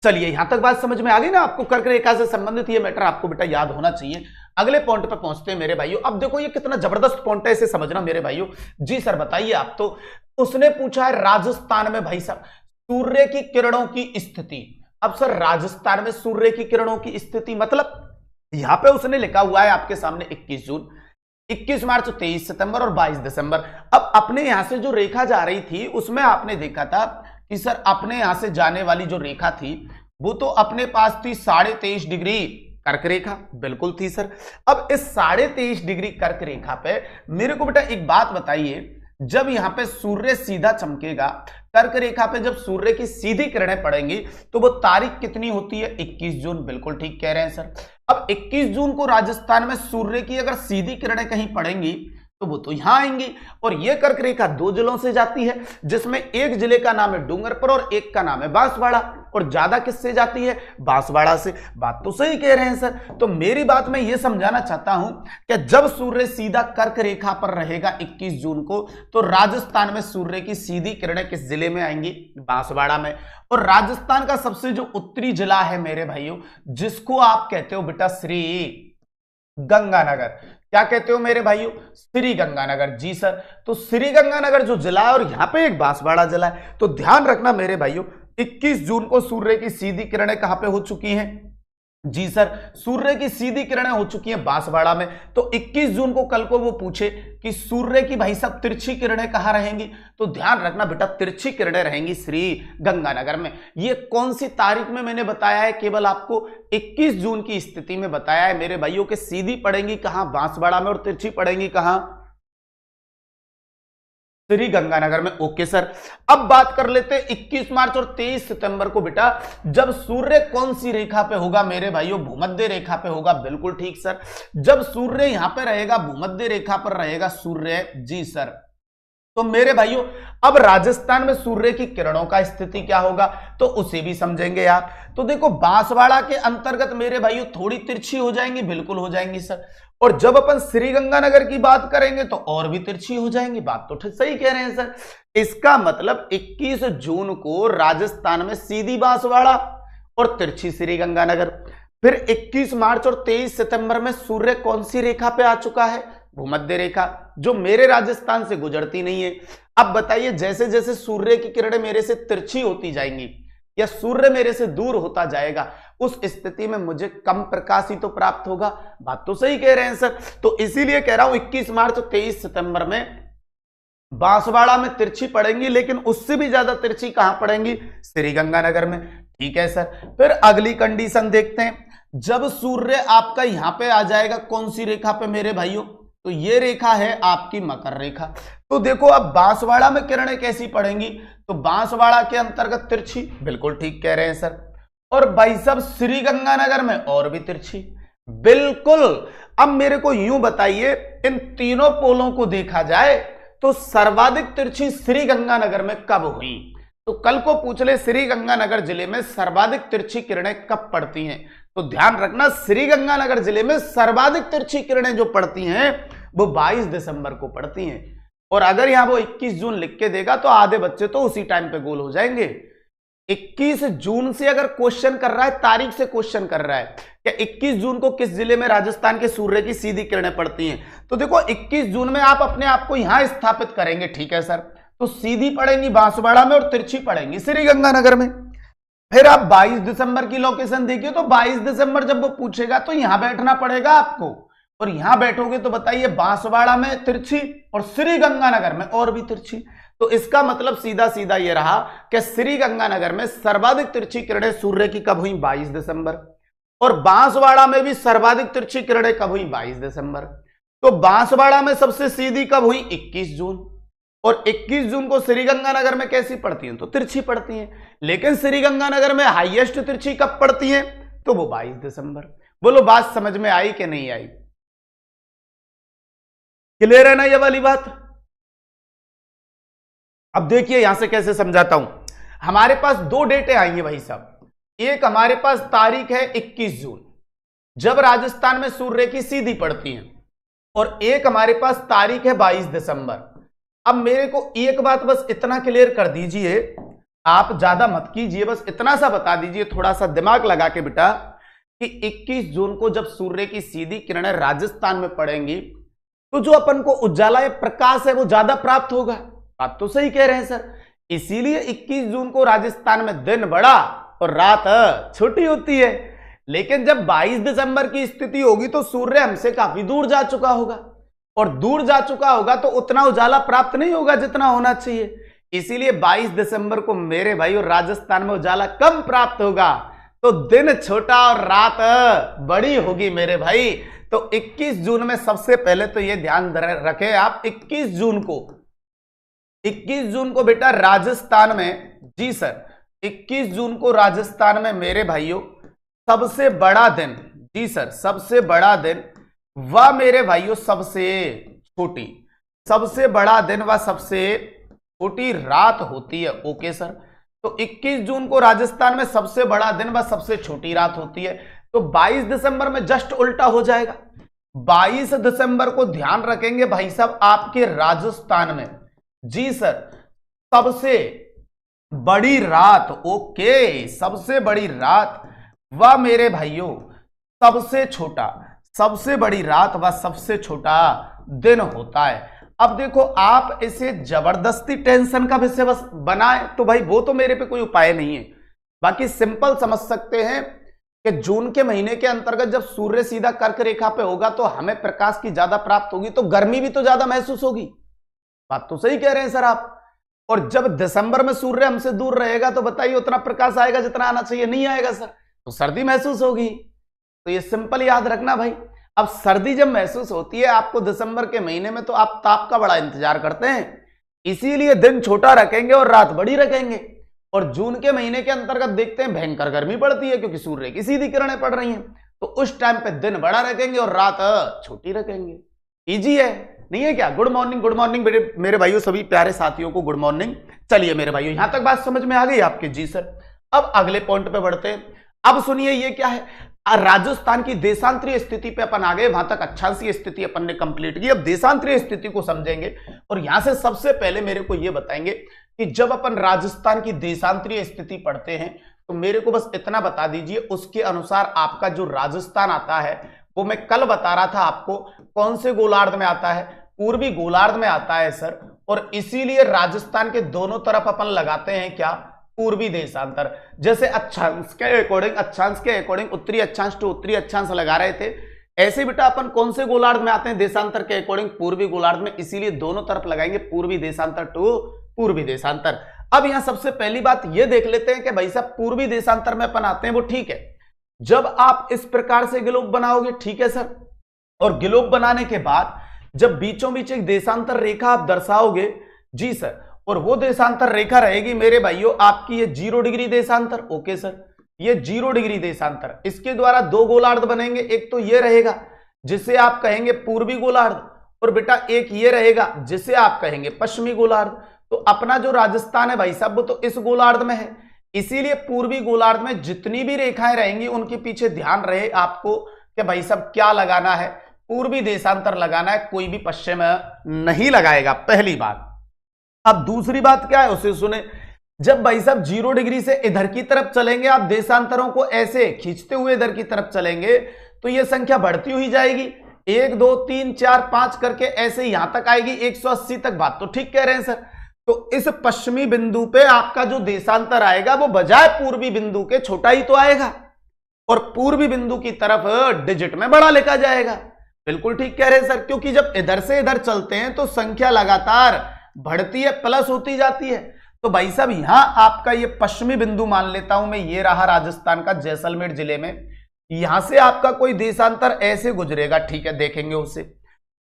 चलिए यहां तक बात समझ में आ गई ना आपको, कर्क रेखा से संबंधित ये मैटर आपको बेटा याद होना चाहिए। अगले पॉइंट पे पहुंचते हैं मेरे भाइयों। अब देखो ये कितना जबरदस्त पॉइंट है, इसे समझना मेरे भाइयों। जी सर बताइए आप, तो उसने पूछा है राजस्थान में भाई साहब सूर्य की किरणों की स्थिति। अब सर राजस्थान में सूर्य की किरणों की स्थिति मतलब यहां पे उसने लिखा हुआ है आपके सामने 21 जून, 21 मार्च, 23 सितंबर और 22 दिसंबर। अब अपने यहां से जो रेखा जा रही थी उसमें आपने देखा था कि सर अपने यहां से जाने वाली जो रेखा थी वो तो अपने पास थी 23.5 डिग्री कर्क रेखा, बिल्कुल थी सर। अब इस 23.5 डिग्री कर्क रेखा पे मेरे को बेटा एक बात बताइए, जब यहां पे सूर्य सीधा चमकेगा कर्क रेखा पे, जब सूर्य की सीधी किरणें पड़ेंगी तो वो तारीख कितनी होती है, 21 जून, बिल्कुल ठीक कह रहे हैं सर। अब 21 जून को राजस्थान में सूर्य की अगर सीधी किरणें कहीं पड़ेंगी तो वो तो यहां आएंगी, और ये कर्क रेखा 2 जिलों से जाती है जिसमें एक जिले का नाम है डूंगरपुर और एक का नाम है बांसवाड़ा, और ज्यादा किससे जाती है, बांसवाड़ा से। बात तो सही कह रहे हैं सर। तो मेरी बात मैं ये समझाना चाहता हूं कि जब सूर्य सीधा कर्क रेखा पर रहेगा 21 जून को तो राजस्थान में सूर्य की सीधी किरणें किस जिले में आएंगी, बांसवाड़ा में। और राजस्थान का सबसे जो उत्तरी जिला है मेरे भाइयों जिसको आप कहते हो बेटा श्री गंगानगर, क्या कहते हो मेरे भाइयों, श्री गंगानगर। जी सर, तो श्री गंगानगर जो जिला है और यहां पे एक बांसवाड़ा जिला है। तो ध्यान रखना मेरे भाइयों 21 जून को सूर्य की सीधी किरणें कहां पे हो चुकी हैं, जी सर सूर्य की सीधी किरणें हो चुकी हैं बांसवाड़ा में। तो 21 जून को कल को वो पूछे कि सूर्य की भाई साहब तिरछी किरणें कहां रहेंगी, तो ध्यान रखना बेटा तिरछी किरणें रहेंगी श्री गंगानगर में। ये कौन सी तारीख में मैंने बताया है, केवल आपको 21 जून की स्थिति में बताया है मेरे भाइयों के सीधी पड़ेंगी कहां, बांसवाड़ा में, और तिरछी पड़ेंगी कहां, श्री गंगानगर में। ओके सर, अब बात कर लेते हैं 21 मार्च और 23 सितंबर को बेटा जब सूर्य कौन सी रेखा पे होगा मेरे भाइयों, भूमध्य रेखा पे होगा, बिल्कुल ठीक सर। जब सूर्य यहां पे रहेगा भूमध्य रेखा पर रहेगा सूर्य, जी सर। तो मेरे भाइयों अब राजस्थान में सूर्य की किरणों का स्थिति क्या होगा तो उसे भी समझेंगे आप। तो देखो बांसवाड़ा के अंतर्गत मेरे भाइयों थोड़ी तिरछी हो जाएंगी, बिल्कुल हो जाएंगी सर। और जब अपन श्री गंगानगर की बात करेंगे तो और भी तिरछी हो जाएंगी, बात तो ठीक सही कह रहे हैं सर। इसका मतलब 21 जून को राजस्थान में सीधी बांसवाड़ा और तिरछी श्री गंगानगर। फिर 21 मार्च और 23 सितंबर में सूर्य कौन सी रेखा पे आ चुका है, भूमध्य रेखा, जो मेरे राजस्थान से गुजरती नहीं है। अब बताइए जैसे जैसे सूर्य की किरणें मेरे से तिरछी होती जाएंगी या सूर्य मेरे से दूर होता जाएगा उस स्थिति में मुझे कम प्रकाश ही तो प्राप्त होगा, बात तो सही कह रहे हैं सर। तो इसीलिए कह रहा हूं 21 मार्च और 23 सितंबर में बांसवाड़ा में तिरछी पड़ेंगी, लेकिन उससे भी ज्यादा तिरछी कहां पड़ेंगी, श्री गंगानगर में। ठीक है सर। फिर अगली कंडीशन देखते हैं, जब सूर्य आपका यहां पे आ जाएगा कौन सी रेखा पे मेरे भाइयों, तो ये रेखा है आपकी मकर रेखा। तो देखो अब बांसवाड़ा में किरणें कैसी पड़ेंगी, तो बांसवाड़ा के अंतर्गत तिरछी, बिल्कुल ठीक कह रहे हैं सर। और भाई साहब श्री गंगानगर में और भी तिरछी, बिल्कुल। अब मेरे को यूं बताइए इन तीनों पोलों को देखा जाए तो सर्वाधिक तिरछी श्री गंगानगर में कब हुई, तो कल को पूछ ले श्री गंगानगर जिले में सर्वाधिक तिरछी किरणें कब पड़ती हैं, तो ध्यान रखना श्री गंगानगर जिले में सर्वाधिक तिरछी किरणें जो पड़ती हैं वो 22 दिसंबर को पड़ती हैं। और अगर यहां वो 21 जून लिख के देगा तो आधे बच्चे तो उसी टाइम पे गोल हो जाएंगे। 21 जून से अगर क्वेश्चन कर रहा है, तारीख से क्वेश्चन कर रहा है कि 21 जून को किस जिले में राजस्थान के सूर्य की सीधी किरणें पड़ती हैं, तो देखो 21 जून में आप अपने आप को यहां स्थापित करेंगे, ठीक है सर। तो सीधी पड़ेंगी बांसवाड़ा में और तिरछी पड़ेंगी श्री गंगानगर में। फिर आप 22 दिसंबर की लोकेशन देखिए, तो 22 दिसंबर जब वो पूछेगा तो यहां बैठना पड़ेगा आपको, और यहां बैठोगे तो बताइए बांसवाड़ा में तिरछी और श्री गंगानगर में और भी तिरछी। तो इसका मतलब सीधा सीधा ये रहा कि श्री गंगानगर में सर्वाधिक तिरछी किरणें सूर्य की कब हुई? 22 दिसंबर। और बांसवाड़ा में भी सर्वाधिक तिरछी किरणें कब हुई? 22 दिसंबर। तो बांसवाड़ा में सबसे सीधी कब हुई? 21 जून। और 21 जून को श्रीगंगानगर में कैसी पड़ती हैं? तो तिरछी पड़ती हैं। लेकिन श्रीगंगानगर में हाईएस्ट तिरछी कब पड़ती है? तो वो 22 दिसंबर। बोलो बात समझ में आई कि नहीं आई? क्लियर है ना ये वाली बात? अब देखिए यहां से कैसे समझाता हूं। हमारे पास दो डेटें आई हैं भाई साहब। एक हमारे पास तारीख है 21 जून, जब राजस्थान में सूर्य की सीधी पड़ती है, और एक हमारे पास तारीख है 22 दिसंबर। अब मेरे को एक बात बस इतना क्लियर कर दीजिए, आप ज्यादा मत कीजिए, बस इतना सा बता दीजिए, थोड़ा सा दिमाग लगा के बेटा, कि 21 जून को जब सूर्य की सीधी किरणें राजस्थान में पड़ेंगी तो जो अपन को उजाला या प्रकाश है वो ज्यादा प्राप्त होगा। बात तो सही कह रहे हैं सर। इसीलिए 21 जून को राजस्थान में दिन बड़ा और रात छोटी होती है। लेकिन जब 22 दिसंबर की स्थिति होगी तो सूर्य हमसे काफी दूर जा चुका होगा, और दूर जा चुका होगा तो उतना उजाला प्राप्त नहीं होगा जितना होना चाहिए। इसीलिए 22 दिसंबर को मेरे भाई और राजस्थान में उजाला कम प्राप्त होगा, तो दिन छोटा और रात बड़ी होगी मेरे भाई। तो 21 जून में सबसे पहले तो ये ध्यान रखें आप, 21 जून को बेटा राजस्थान में, जी सर 21 जून को राजस्थान में मेरे भाइयों सबसे बड़ा दिन, जी सर सबसे बड़ा दिन व मेरे भाइयों सबसे छोटी, सबसे बड़ा व सबसे छोटी रात होती है। Okay sir. तो 21 जून को राजस्थान में सबसे बड़ा दिन व सबसे छोटी रात होती है। तो 22 दिसंबर में जस्ट उल्टा हो जाएगा। 22 दिसंबर को ध्यान रखेंगे भाई साहब आपके राजस्थान में, जी सर सबसे बड़ी रात, ओके सबसे बड़ी रात व मेरे भाइयों सबसे छोटा, सबसे बड़ी रात व सबसे छोटा दिन होता है। अब देखो आप इसे जबरदस्ती टेंशन का विषय बस बनाए तो भाई वो तो मेरे पे कोई उपाय नहीं है। बाकी सिंपल समझ सकते हैं कि जून के महीने के अंतर्गत जब सूर्य सीधा कर्क रेखा पे होगा तो हमें प्रकाश की ज्यादा प्राप्त होगी, तो गर्मी भी तो ज्यादा महसूस होगी। बात तो सही कह रहे हैं सर आप। और जब दिसंबर में सूर्य हमसे दूर रहेगा तो बताइए उतना प्रकाश आएगा जितना आना चाहिए? नहीं आएगा सर, तो सर्दी महसूस होगी। तो ये सिंपल याद रखना भाई। अब सर्दी जब महसूस होती है आपको दिसंबर के महीने में, तो आप ताप का बड़ा इंतजार करते हैं, इसीलिए दिन छोटा रखेंगे और रात बड़ी रखेंगे। और जून के महीने के अंतर्गत देखते हैं भयंकर गर्मी पड़ती है क्योंकि सूर्य की सीधी किरणें पड़ रही हैं, तो उस टाइम पे दिन बड़ा रखेंगे और रात छोटी रखेंगे। इजी है नहीं है क्या? गुड मॉर्निंग मेरे भाइयों, सभी प्यारे साथियों को गुड मॉर्निंग। चलिए मेरे भाइयों यहां तक बात समझ में आ गई आपके? जी सर। अब अगले पॉइंट पे बढ़ते हैं। अब सुनिए ये क्या है, राजस्थान की देशांतरीय स्थिति पे अपन आ गए, वहां तक अक्षांशीय स्थिति अपन ने कंप्लीट की। अब देशांतरीय स्थिति को समझेंगे और यहां से सबसे पहले मेरे को ये बताएंगे कि जब अपन राजस्थान की देशांतरीय स्थिति पढ़ते हैं तो मेरे को बस इतना बता दीजिए उसके अनुसार आपका जो राजस्थान आता है वो मैं कल बता रहा था आपको कौन से गोलार्ध में आता है, पूर्वी गोलार्ध में आता है सर। और इसीलिए राजस्थान के दोनों तरफ अपन लगाते हैं क्या? पूर्वी देशांतर। जैसे अक्षांश के अकॉर्डिंग उत्तरी अक्षांश टू उत्तरी अक्षांश लगा रहे थे, ऐसे बेटा अपन कौन से गोलार्ध में आते हैं? देशांतर के अकॉर्डिंग पूर्वी गोलार्ध में, इसीलिए दोनों तरफ लगाएंगे पूर्वी देशांतर टू पूर्वी देशांतर। अब यहां सबसे पहली बात यह देख लेते हैं कि भाई साहब पूर्वी देशांतर में अपन आते हैं, वो ठीक है जब आप इस प्रकार से ग्लोब बनाओगे, ठीक है सर। और ग्लोब बनाने के बाद जब बीचों बीच एक देशांतर रेखा आप दर्शाओगे, जी सर, और वो देशांतर रेखा रहेगी मेरे भाइयों आपकी ये 0 डिग्री देशांतर। ओके सर, ये 0 डिग्री देशांतर, इसके द्वारा दो गोलार्ध बनेंगे। एक तो ये रहेगा जिसे आप कहेंगे पूर्वी गोलार्ध, और बेटा एक ये रहेगा जिसे आप कहेंगे पश्चिमी गोलार्ध। तो अपना जो राजस्थान है भाई साहब वो तो इस गोलार्ध में है, इसीलिए पूर्वी गोलार्ध में जितनी भी रेखाएं रहेंगी उनके पीछे ध्यान रहे आपको कि भाई साहब क्या लगाना है, पूर्वी देशांतर लगाना है, कोई भी पश्चिम नहीं लगाएगा, पहली बात। अब दूसरी बात क्या है उसे सुने। जब भाई साहब 0 डिग्री से इधर की तरफ चलेंगे, आप देशांतरों को ऐसे खींचते हुए इधर की तरफ चलेंगे तो यह संख्या बढ़ती हुई जाएगी, 1 2 3 4 5 करके ऐसे यहां तक आएगी 180 तक। बात तो ठीक कह रहे हैं सर। तो इस पश्चिमी बिंदु पे आपका जो देशांतर आएगा वो बजाय पूर्वी बिंदु के छोटा ही तो आएगा और पूर्वी बिंदु की तरफ डिजिट में बड़ा लिखा जाएगा। बिल्कुल ठीक कह रहे हैं सर, क्योंकि जब इधर से इधर चलते हैं तो संख्या लगातार बढ़ती है, प्लस होती जाती है। तो भाई साहब यहां आपका ये पश्चिमी बिंदु मान लेता हूं मैं, ये रहा राजस्थान का जैसलमेर जिले में। यहां से आपका कोई देशांतर ऐसे गुजरेगा, ठीक है, देखेंगे उसे।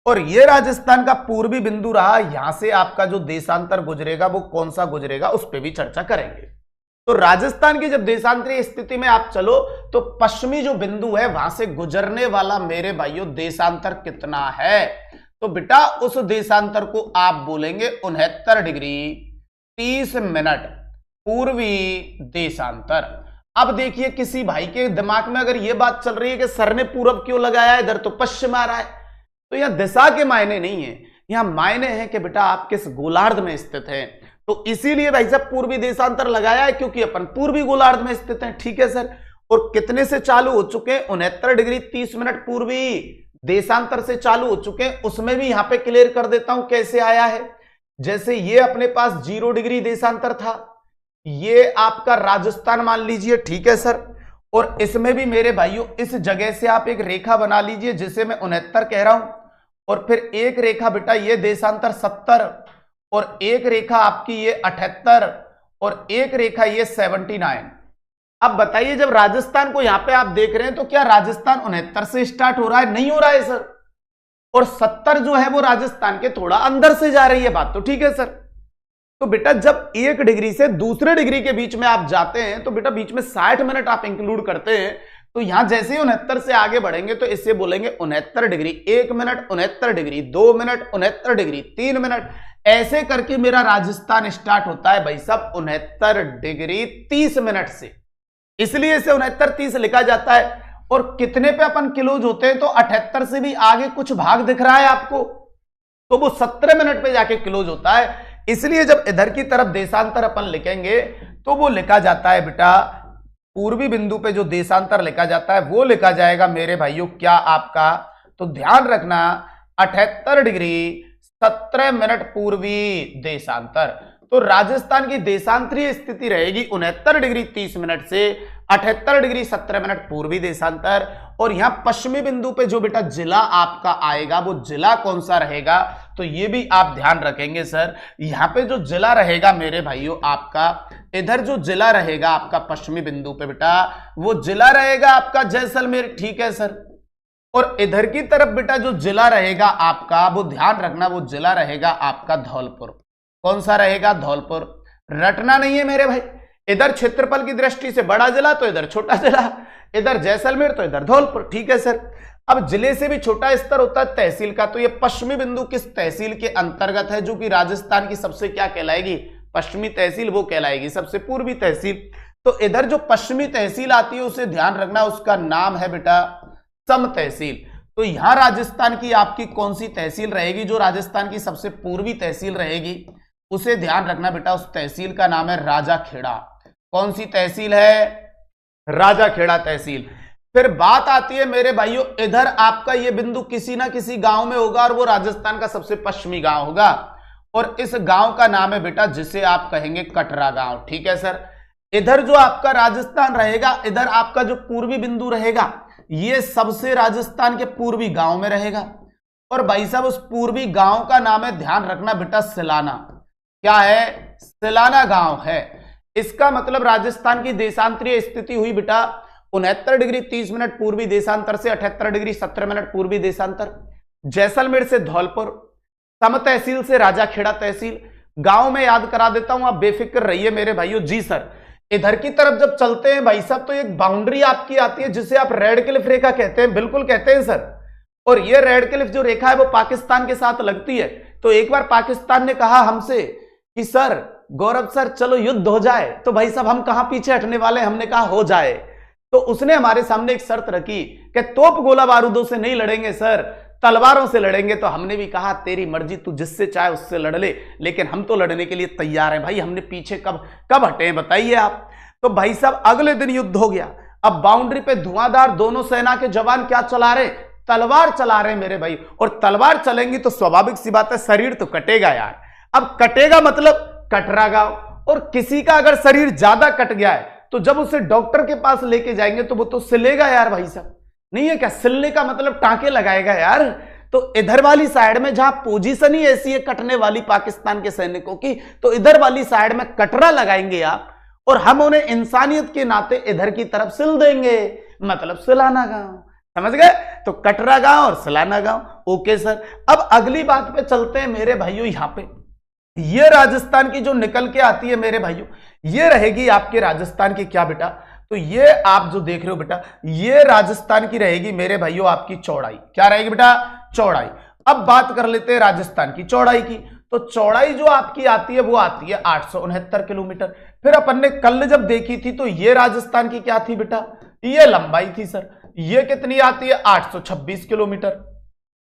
और ये राजस्थान का पूर्वी बिंदु रहा, यहां से आपका जो देशांतर गुजरेगा वो कौन सा गुजरेगा उस पर भी चर्चा करेंगे। तो राजस्थान की जब देशांतरीय स्थिति में आप चलो तो पश्चिमी जो बिंदु है वहां से गुजरने वाला मेरे भाइयों देशांतर कितना है, तो बेटा उस देशांतर को आप बोलेंगे 69 डिग्री 30 मिनट पूर्वी देशांतर। अब देखिए किसी भाई के दिमाग में अगर यह बात चल रही है कि सर ने पूरब क्यों लगाया, इधर तो पश्चिम आ रहा है, तो यहां दिशा के मायने नहीं है, यहां मायने हैं कि बेटा आप किस गोलार्ध में स्थित हैं। तो इसीलिए भाई साहब पूर्वी देशांतर लगाया है क्योंकि अपन पूर्वी गोलार्ध में स्थित हैं, ठीक है सर। और कितने से चालू हो चुके हैं, 69 डिग्री 30 मिनट पूर्वी देशांतर से चालू हो चुके हैं। उसमें भी यहां पे क्लियर कर देता हूं कैसे आया है। जैसे ये अपने पास 0 डिग्री देशांतर था, ये आपका राजस्थान मान लीजिए, ठीक है सर। और इसमें भी मेरे भाइयों इस जगह से आप एक रेखा बना लीजिए जिसे मैं 69 कह रहा हूं, और फिर एक रेखा बेटा ये देशांतर 70, और एक रेखा आपकी ये 78, और एक रेखा ये 79। अब बताइए जब राजस्थान को यहां पे आप देख रहे हैं तो क्या राजस्थान 69 से स्टार्ट हो रहा है? नहीं हो रहा है सर। और 70 जो है वो राजस्थान के थोड़ा अंदर से जा रही है, बात तो ठीक है सर। तो बेटा जब एक डिग्री से दूसरे डिग्री के बीच में आप जाते हैं तो बेटा बीच में 60 मिनट आप इंक्लूड करते हैं, तो यहां जैसे ही 69 से आगे बढ़ेंगे तो इससे बोलेंगे 69 degree 1 minute, 69 degree 2 minute, 69 degree 3 minute, ऐसे करके मेरा राजस्थान स्टार्ट होता है भाई साहब 69 डिग्री 30 मिनट से, इसलिए इसे 69-30 लिखा जाता है। और कितने पे अपन क्लोज होते हैं, तो 78 से भी आगे कुछ भाग दिख रहा है आपको, तो वो 17 मिनट पे जाके क्लोज होता है। इसलिए जब इधर की तरफ देशांतर अपन लिखेंगे तो वो लिखा जाता है बेटा पूर्वी बिंदु पे जो देशांतर लिखा जाता है वो लिखा जाएगा मेरे भाइयों क्या आपका, तो ध्यान रखना 78 डिग्री 17 मिनट पूर्वी देशांतर। तो राजस्थान की देशांतरीय स्थिति रहेगी 69 डिग्री 30 मिनट से 78 डिग्री 17 मिनट पूर्वी देशांतर। और यहां पश्चिमी बिंदु पे जो बेटा जिला आपका आएगा वो जिला कौन सा रहेगा, तो ये भी आप ध्यान रखेंगे सर। यहां पे जो जिला रहेगा मेरे भाइयों आपका, इधर जो जिला रहेगा आपका पश्चिमी बिंदु पे बेटा वो जिला रहेगा आपका जैसलमेर, ठीक है सर। और इधर की तरफ बेटा जो जिला रहेगा आपका वो ध्यान रखना वो जिला रहेगा आपका धौलपुर। कौन सा रहेगा? धौलपुर। रटना नहीं है मेरे भाई, इधर क्षेत्रफल की दृष्टि से बड़ा जिला तो इधर छोटा जिला, इधर जैसलमेर तो इधर धौलपुर, ठीक है सर। अब जिले से भी छोटा स्तर होता है तहसील का, तो ये पश्चिमी बिंदु किस तहसील के अंतर्गत है, जो कि राजस्थान की सबसे क्या कहलाएगी, पश्चिमी तहसील वो कहलाएगी, सबसे पूर्वी तहसील। तो इधर जो पश्चिमी तहसील आती है उसे ध्यान रखना उसका नाम है बेटा सम तहसील। तो यहां राजस्थान की आपकी कौन सी तहसील रहेगी, जो राजस्थान की सबसे पूर्वी तहसील रहेगी उसे ध्यान रखना बेटा, उस तहसील का नाम है राजाखेड़ा। कौन सी तहसील है? राजाखेड़ा तहसील। फिर बात आती है मेरे भाइयों इधर आपका ये बिंदु किसी ना किसी गांव में होगा और वो राजस्थान का सबसे पश्चिमी गांव होगा, और इस गांव का नाम है बेटा जिसे आप कहेंगे कटरा गांव, ठीक है सर। इधर जो आपका राजस्थान रहेगा, इधर आपका जो पूर्वी बिंदु रहेगा ये सबसे राजस्थान के पूर्वी गांव में रहेगा, और भाई साहब उस पूर्वी गांव का नाम है, ध्यान रखना बेटा, सिलाना। क्या है? सिलाना गांव है। इसका मतलब राजस्थान की देशांतरीय स्थिति हुई बेटा 69 डिग्री 30 मिनट पूर्वी देशांतर से 78 डिग्री 17 मिनट पूर्वी देशांतर, जैसलमेर से धौलपुर, सम तहसील से राजाखेड़ा तहसील। गांव में याद करा देता हूं, आप बेफिक्र रहिए मेरे भाइयों। जी सर, इधर की तरफ जब चलते हैं भाई साहब तो एक बाउंड्री आपकी आती है जिसे आप रेड क्लिफ रेखा कहते हैं, बिल्कुल कहते हैं सर। और ये रेड क्लिफ जो रेखा है वो पाकिस्तान के साथ लगती है। तो एक बार पाकिस्तान ने कहा हमसे कि सर गौरव सर चलो युद्ध हो जाए, तो भाई साहब हम कहां पीछे हटने वाले, हमने कहा हो जाए। तो उसने हमारे सामने एक शर्त रखी कि तोप गोला बारूदों से नहीं लड़ेंगे सर, तलवारों से लड़ेंगे। तो हमने भी कहा तेरी मर्जी, तू जिससे चाहे उससे लड़ ले, लेकिन हम तो लड़ने के लिए तैयार हैं भाई, हमने पीछे कब हटे हैं बताइए आप। तो भाई साहब अगले दिन युद्ध हो गया। अब बाउंड्री पे धुआंधार दोनों सेना के जवान क्या चला रहे, तलवार चला रहे मेरे भाई। और तलवार चलेंगी तो स्वाभाविक सी बात है शरीर तो कटेगा यार। अब कटेगा मतलब कटरा गांव, और किसी का अगर शरीर ज्यादा कट गया है तो जब उसे डॉक्टर के पास लेके जाएंगे तो वो तो सिलेगा यार भाई साहब, नहीं है क्या? सिलने का मतलब टांके लगाएगा यार। तो इधर वाली साइड में जहां पोजीशन ही ऐसी है कटने वाली पाकिस्तान के सैनिकों की, तो इधर वाली साइड में कटरा लगाएंगे आप, और हम उन्हें इंसानियत के नाते इधर की तरफ सिल देंगे, मतलब सिलाना गांव। समझ गए? तो कटरा गांव और सिलाना गांव। ओके सर, अब अगली बात पे चलते हैं मेरे भाइयों। यहां पे ये राजस्थान की जो निकल के आती है मेरे भाइयों, ये रहेगी आपके राजस्थान की क्या बेटा? तो ये आप जो देख रहे हो बेटा, ये राजस्थान की रहेगी मेरे भाइयों आपकी चौड़ाई। क्या रहेगी बेटा? चौड़ाई। अब बात कर लेते हैं राजस्थान की चौड़ाई की। तो चौड़ाई जो आपकी आती है वो आती है 869 किलोमीटर। फिर अपन ने कल जब देखी थी तो ये राजस्थान की क्या थी बेटा? ये लंबाई थी सर। ये कितनी आती है? 826 किलोमीटर।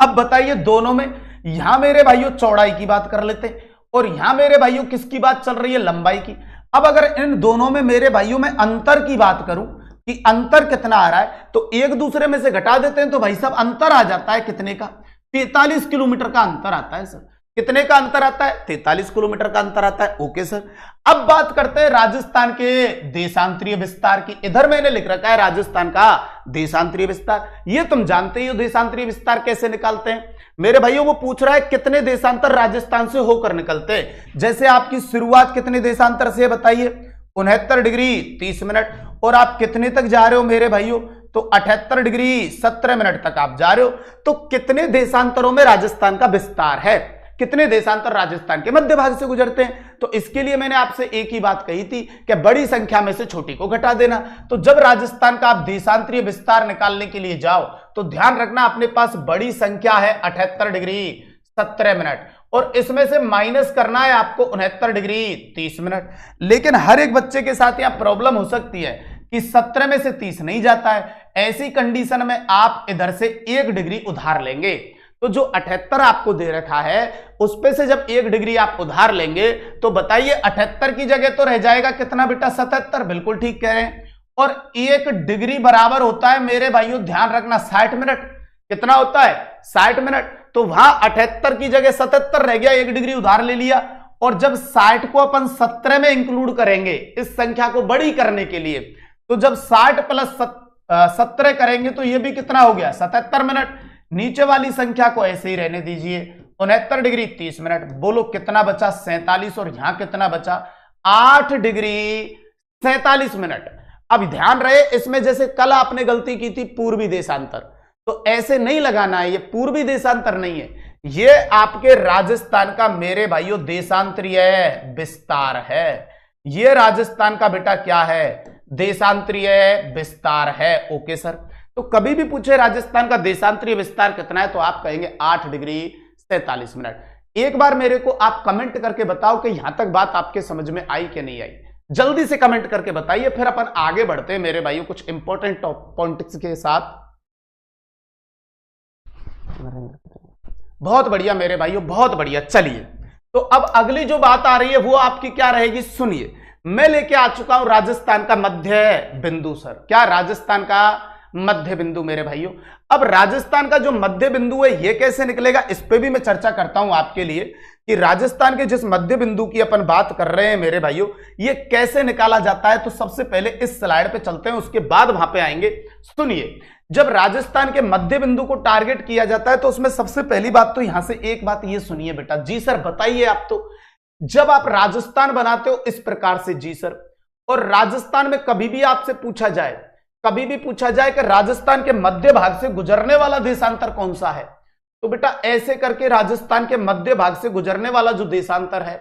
अब बताइए दोनों में, यहां मेरे भाइयों चौड़ाई की बात कर लेते हैं और यहां मेरे भाइयों किसकी बात चल रही है? लंबाई की। अब अगर इन दोनों में मेरे भाइयों में अंतर की बात करूं कि अंतर कितना आ रहा है, तो एक दूसरे में से घटा देते हैं तो भाई साहब अंतर आ जाता है कितने का? 43 किलोमीटर का अंतर आता है सर। कितने का अंतर आता है? 43 किलोमीटर का अंतर आता है। ओके सर, अब बात करते हैं राजस्थान के देशांतरीय विस्तार की। इधर मैंने लिख रखा है राजस्थान का देशांतरीय विस्तार। ये तुम जानते ही हो देशांतरीय विस्तार कैसे निकालते हैं मेरे भाइयों। वो पूछ रहा है कितने देशांतर राजस्थान से होकर निकलते हैं। जैसे आपकी शुरुआत कितने देशांतर से बताइए? 69 डिग्री 30 मिनट। और आप कितने तक जा रहे हो मेरे भाइयों? तो 78 डिग्री 17 मिनट तक आप जा रहे हो। तो कितने देशांतरों में राजस्थान का विस्तार है? कितने देशांतर राजस्थान के मध्य भाग से गुजरते हैं? तो इसके लिए मैंने आपसे एक ही बात कही थी कि बड़ी संख्या में से छोटी को घटा देना। तो जब राजस्थान का आप देशांतरीय विस्तार निकालने के लिए जाओ तो ध्यान रखना अपने पास बड़ी संख्या है 78 डिग्री 17 मिनट, और इसमें से माइनस करना है आपको 69 डिग्री 30 मिनट। लेकिन हर एक बच्चे के साथ यहां प्रॉब्लम हो सकती है कि 17 में से 30 नहीं जाता है। ऐसी कंडीशन में आप इधर से 1 डिग्री उधार लेंगे। तो जो 78 आपको दे रखा है उस पे से जब 1 डिग्री आप उधार लेंगे तो बताइए 78 की जगह तो रह जाएगा कितना बेटा? 77। बिल्कुल ठीक कह रहे हैं। और 1 डिग्री बराबर होता है मेरे भाइयों, ध्यान रखना, 60 मिनट। कितना होता है? 60 मिनट। तो वहां 78 की जगह 77 रह गया, 1 डिग्री उधार ले लिया। और जब 60 को अपन 17 में इंक्लूड करेंगे इस संख्या को बड़ी करने के लिए, तो जब 60 प्लस 17 करेंगे तो ये भी कितना हो गया? 77 मिनट। नीचे वाली संख्या को ऐसे ही रहने दीजिए, 69 डिग्री 30 मिनट। बोलो कितना बचा? 47। और यहां कितना बचा? 8 डिग्री 47 मिनट। अब ध्यान रहे इसमें, जैसे कल आपने गलती की थी पूर्वी देशांतर, तो ऐसे नहीं लगाना है। ये पूर्वी देशांतर नहीं है, ये आपके राजस्थान का मेरे भाइयों देशांतरीय विस्तार है। ये राजस्थान का बेटा क्या है? देशांतरीय विस्तार है। ओके सर, तो कभी भी पूछे राजस्थान का देशांतरीय विस्तार कितना है तो आप कहेंगे 8 डिग्री 47 मिनट। एक बार मेरे को आप कमेंट करके बताओ कि यहां तक बात आपके समझ में आई कि नहीं आई। जल्दी से कमेंट करके बताइए, फिर अपन आगे बढ़ते हैं मेरे भाइयों कुछ इंपॉर्टेंट पॉइंट्स के साथ। बहुत बढ़िया मेरे भाइयों, बहुत बढ़िया। चलिए, तो अब अगली जो बात आ रही है वो आपकी क्या रहेगी? सुनिए, मैं लेके आ चुका हूं राजस्थान का मध्य बिंदु सर। क्या? राजस्थान का मध्य बिंदु मेरे भाइयों। अब राजस्थान का जो मध्य बिंदु है ये कैसे निकलेगा, इस पे भी मैं चर्चा करता हूं आपके लिए कि राजस्थान के जिस मध्य बिंदु की अपन बात कर रहे हैं मेरे भाइयों, ये कैसे निकाला जाता है। तो सबसे पहले इस स्लाइड पे चलते हैं, उसके बाद वहां पे आएंगे। सुनिए, जब राजस्थान के मध्य बिंदु को टारगेट किया जाता है तो उसमें सबसे पहली बात तो यहां से एक बात ये सुनिए बेटा। जी सर बताइए आप। तो जब आप राजस्थान बनाते हो इस प्रकार से, जी सर, और राजस्थान में कभी भी आपसे पूछा जाए, कभी भी पूछा जाए कि राजस्थान के मध्य भाग से गुजरने वाला देशांतर कौन सा है, तो बेटा ऐसे करके राजस्थान के मध्य भाग से गुजरने वाला जो देशांतर है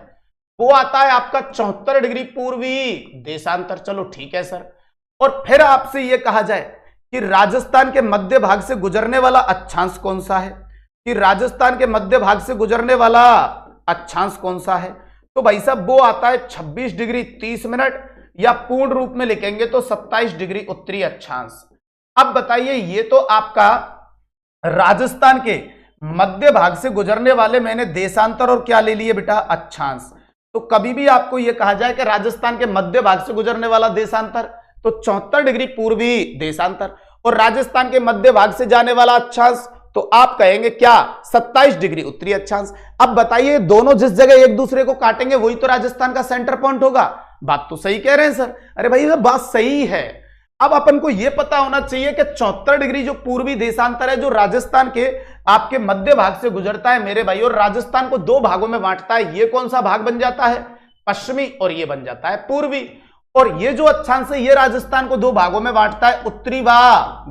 वो आता है आपका 74 डिग्री पूर्वी देशांतर। चलो ठीक है सर। और फिर आपसे यह कहा जाए कि राजस्थान के मध्य भाग से गुजरने वाला अक्षांश कौन सा है, कि राजस्थान के मध्य भाग से गुजरने वाला अक्षांश कौन सा है, तो भाई साहब वो आता है 26 डिग्री 30 मिनट, या पूर्ण रूप में लिखेंगे तो 27 डिग्री उत्तरी अक्षांश। अब बताइए, ये तो आपका राजस्थान के मध्य भाग से गुजरने वाले मैंने देशांतर और क्या ले लिए बेटा? अक्षांश। तो कभी भी आपको यह कहा जाए कि राजस्थान के मध्य भाग से गुजरने वाला देशांतर, तो 74 डिग्री पूर्वी देशांतर, और राजस्थान के मध्य भाग से जाने वाला अक्षांश तो आप कहेंगे क्या 27 डिग्री उत्तरी अक्षांश। अब बताइए दोनों जिस जगह एक दूसरे को काटेंगे वही तो राजस्थान का सेंटर पॉइंट होगा। बात तो सही कह रहे हैं सर। अरे भाई ये बात सही है। अब अपन को यह पता होना चाहिए कि 74 डिग्री जो पूर्वी देशांतर है जो राजस्थान के आपके मध्य भाग से गुजरता है मेरे भाई, और राजस्थान को दो भागों में बांटता है, ये कौन सा भाग बन जाता है? पश्चिमी, और ये बन जाता है पूर्वी। और ये जो अक्षांश है ये राजस्थान को दो भागों में बांटता है, उत्तरी व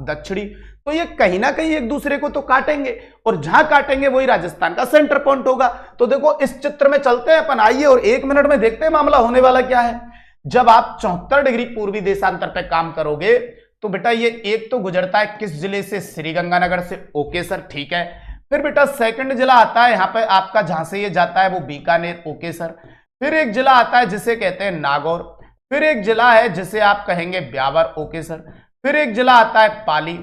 दक्षिणी। तो ये कहीं ना कहीं एक दूसरे को तो काटेंगे, और जहां काटेंगे वही राजस्थान का सेंटर पॉइंट होगा। तो देखो इस चित्र में चलते हैं अपन, आइए और 1 मिनट में देखते हैं मामला होने वाला क्या है। जब आप 74 डिग्री पूर्वी देशांतर पे काम करोगे तो बेटा ये एक तो गुजरता है किस जिले से? श्रीगंगानगर से। ओके सर, ठीक है। फिर बेटा सेकंड जिला आता है यहां पे आपका, जहां से ये जाता है वो बीकानेर। Okay sir. फिर एक जिला आता है जिसे कहते हैं नागौर। फिर एक जिला है जिसे आप कहेंगे ब्यावर। Okay sir. फिर एक जिला आता है पाली।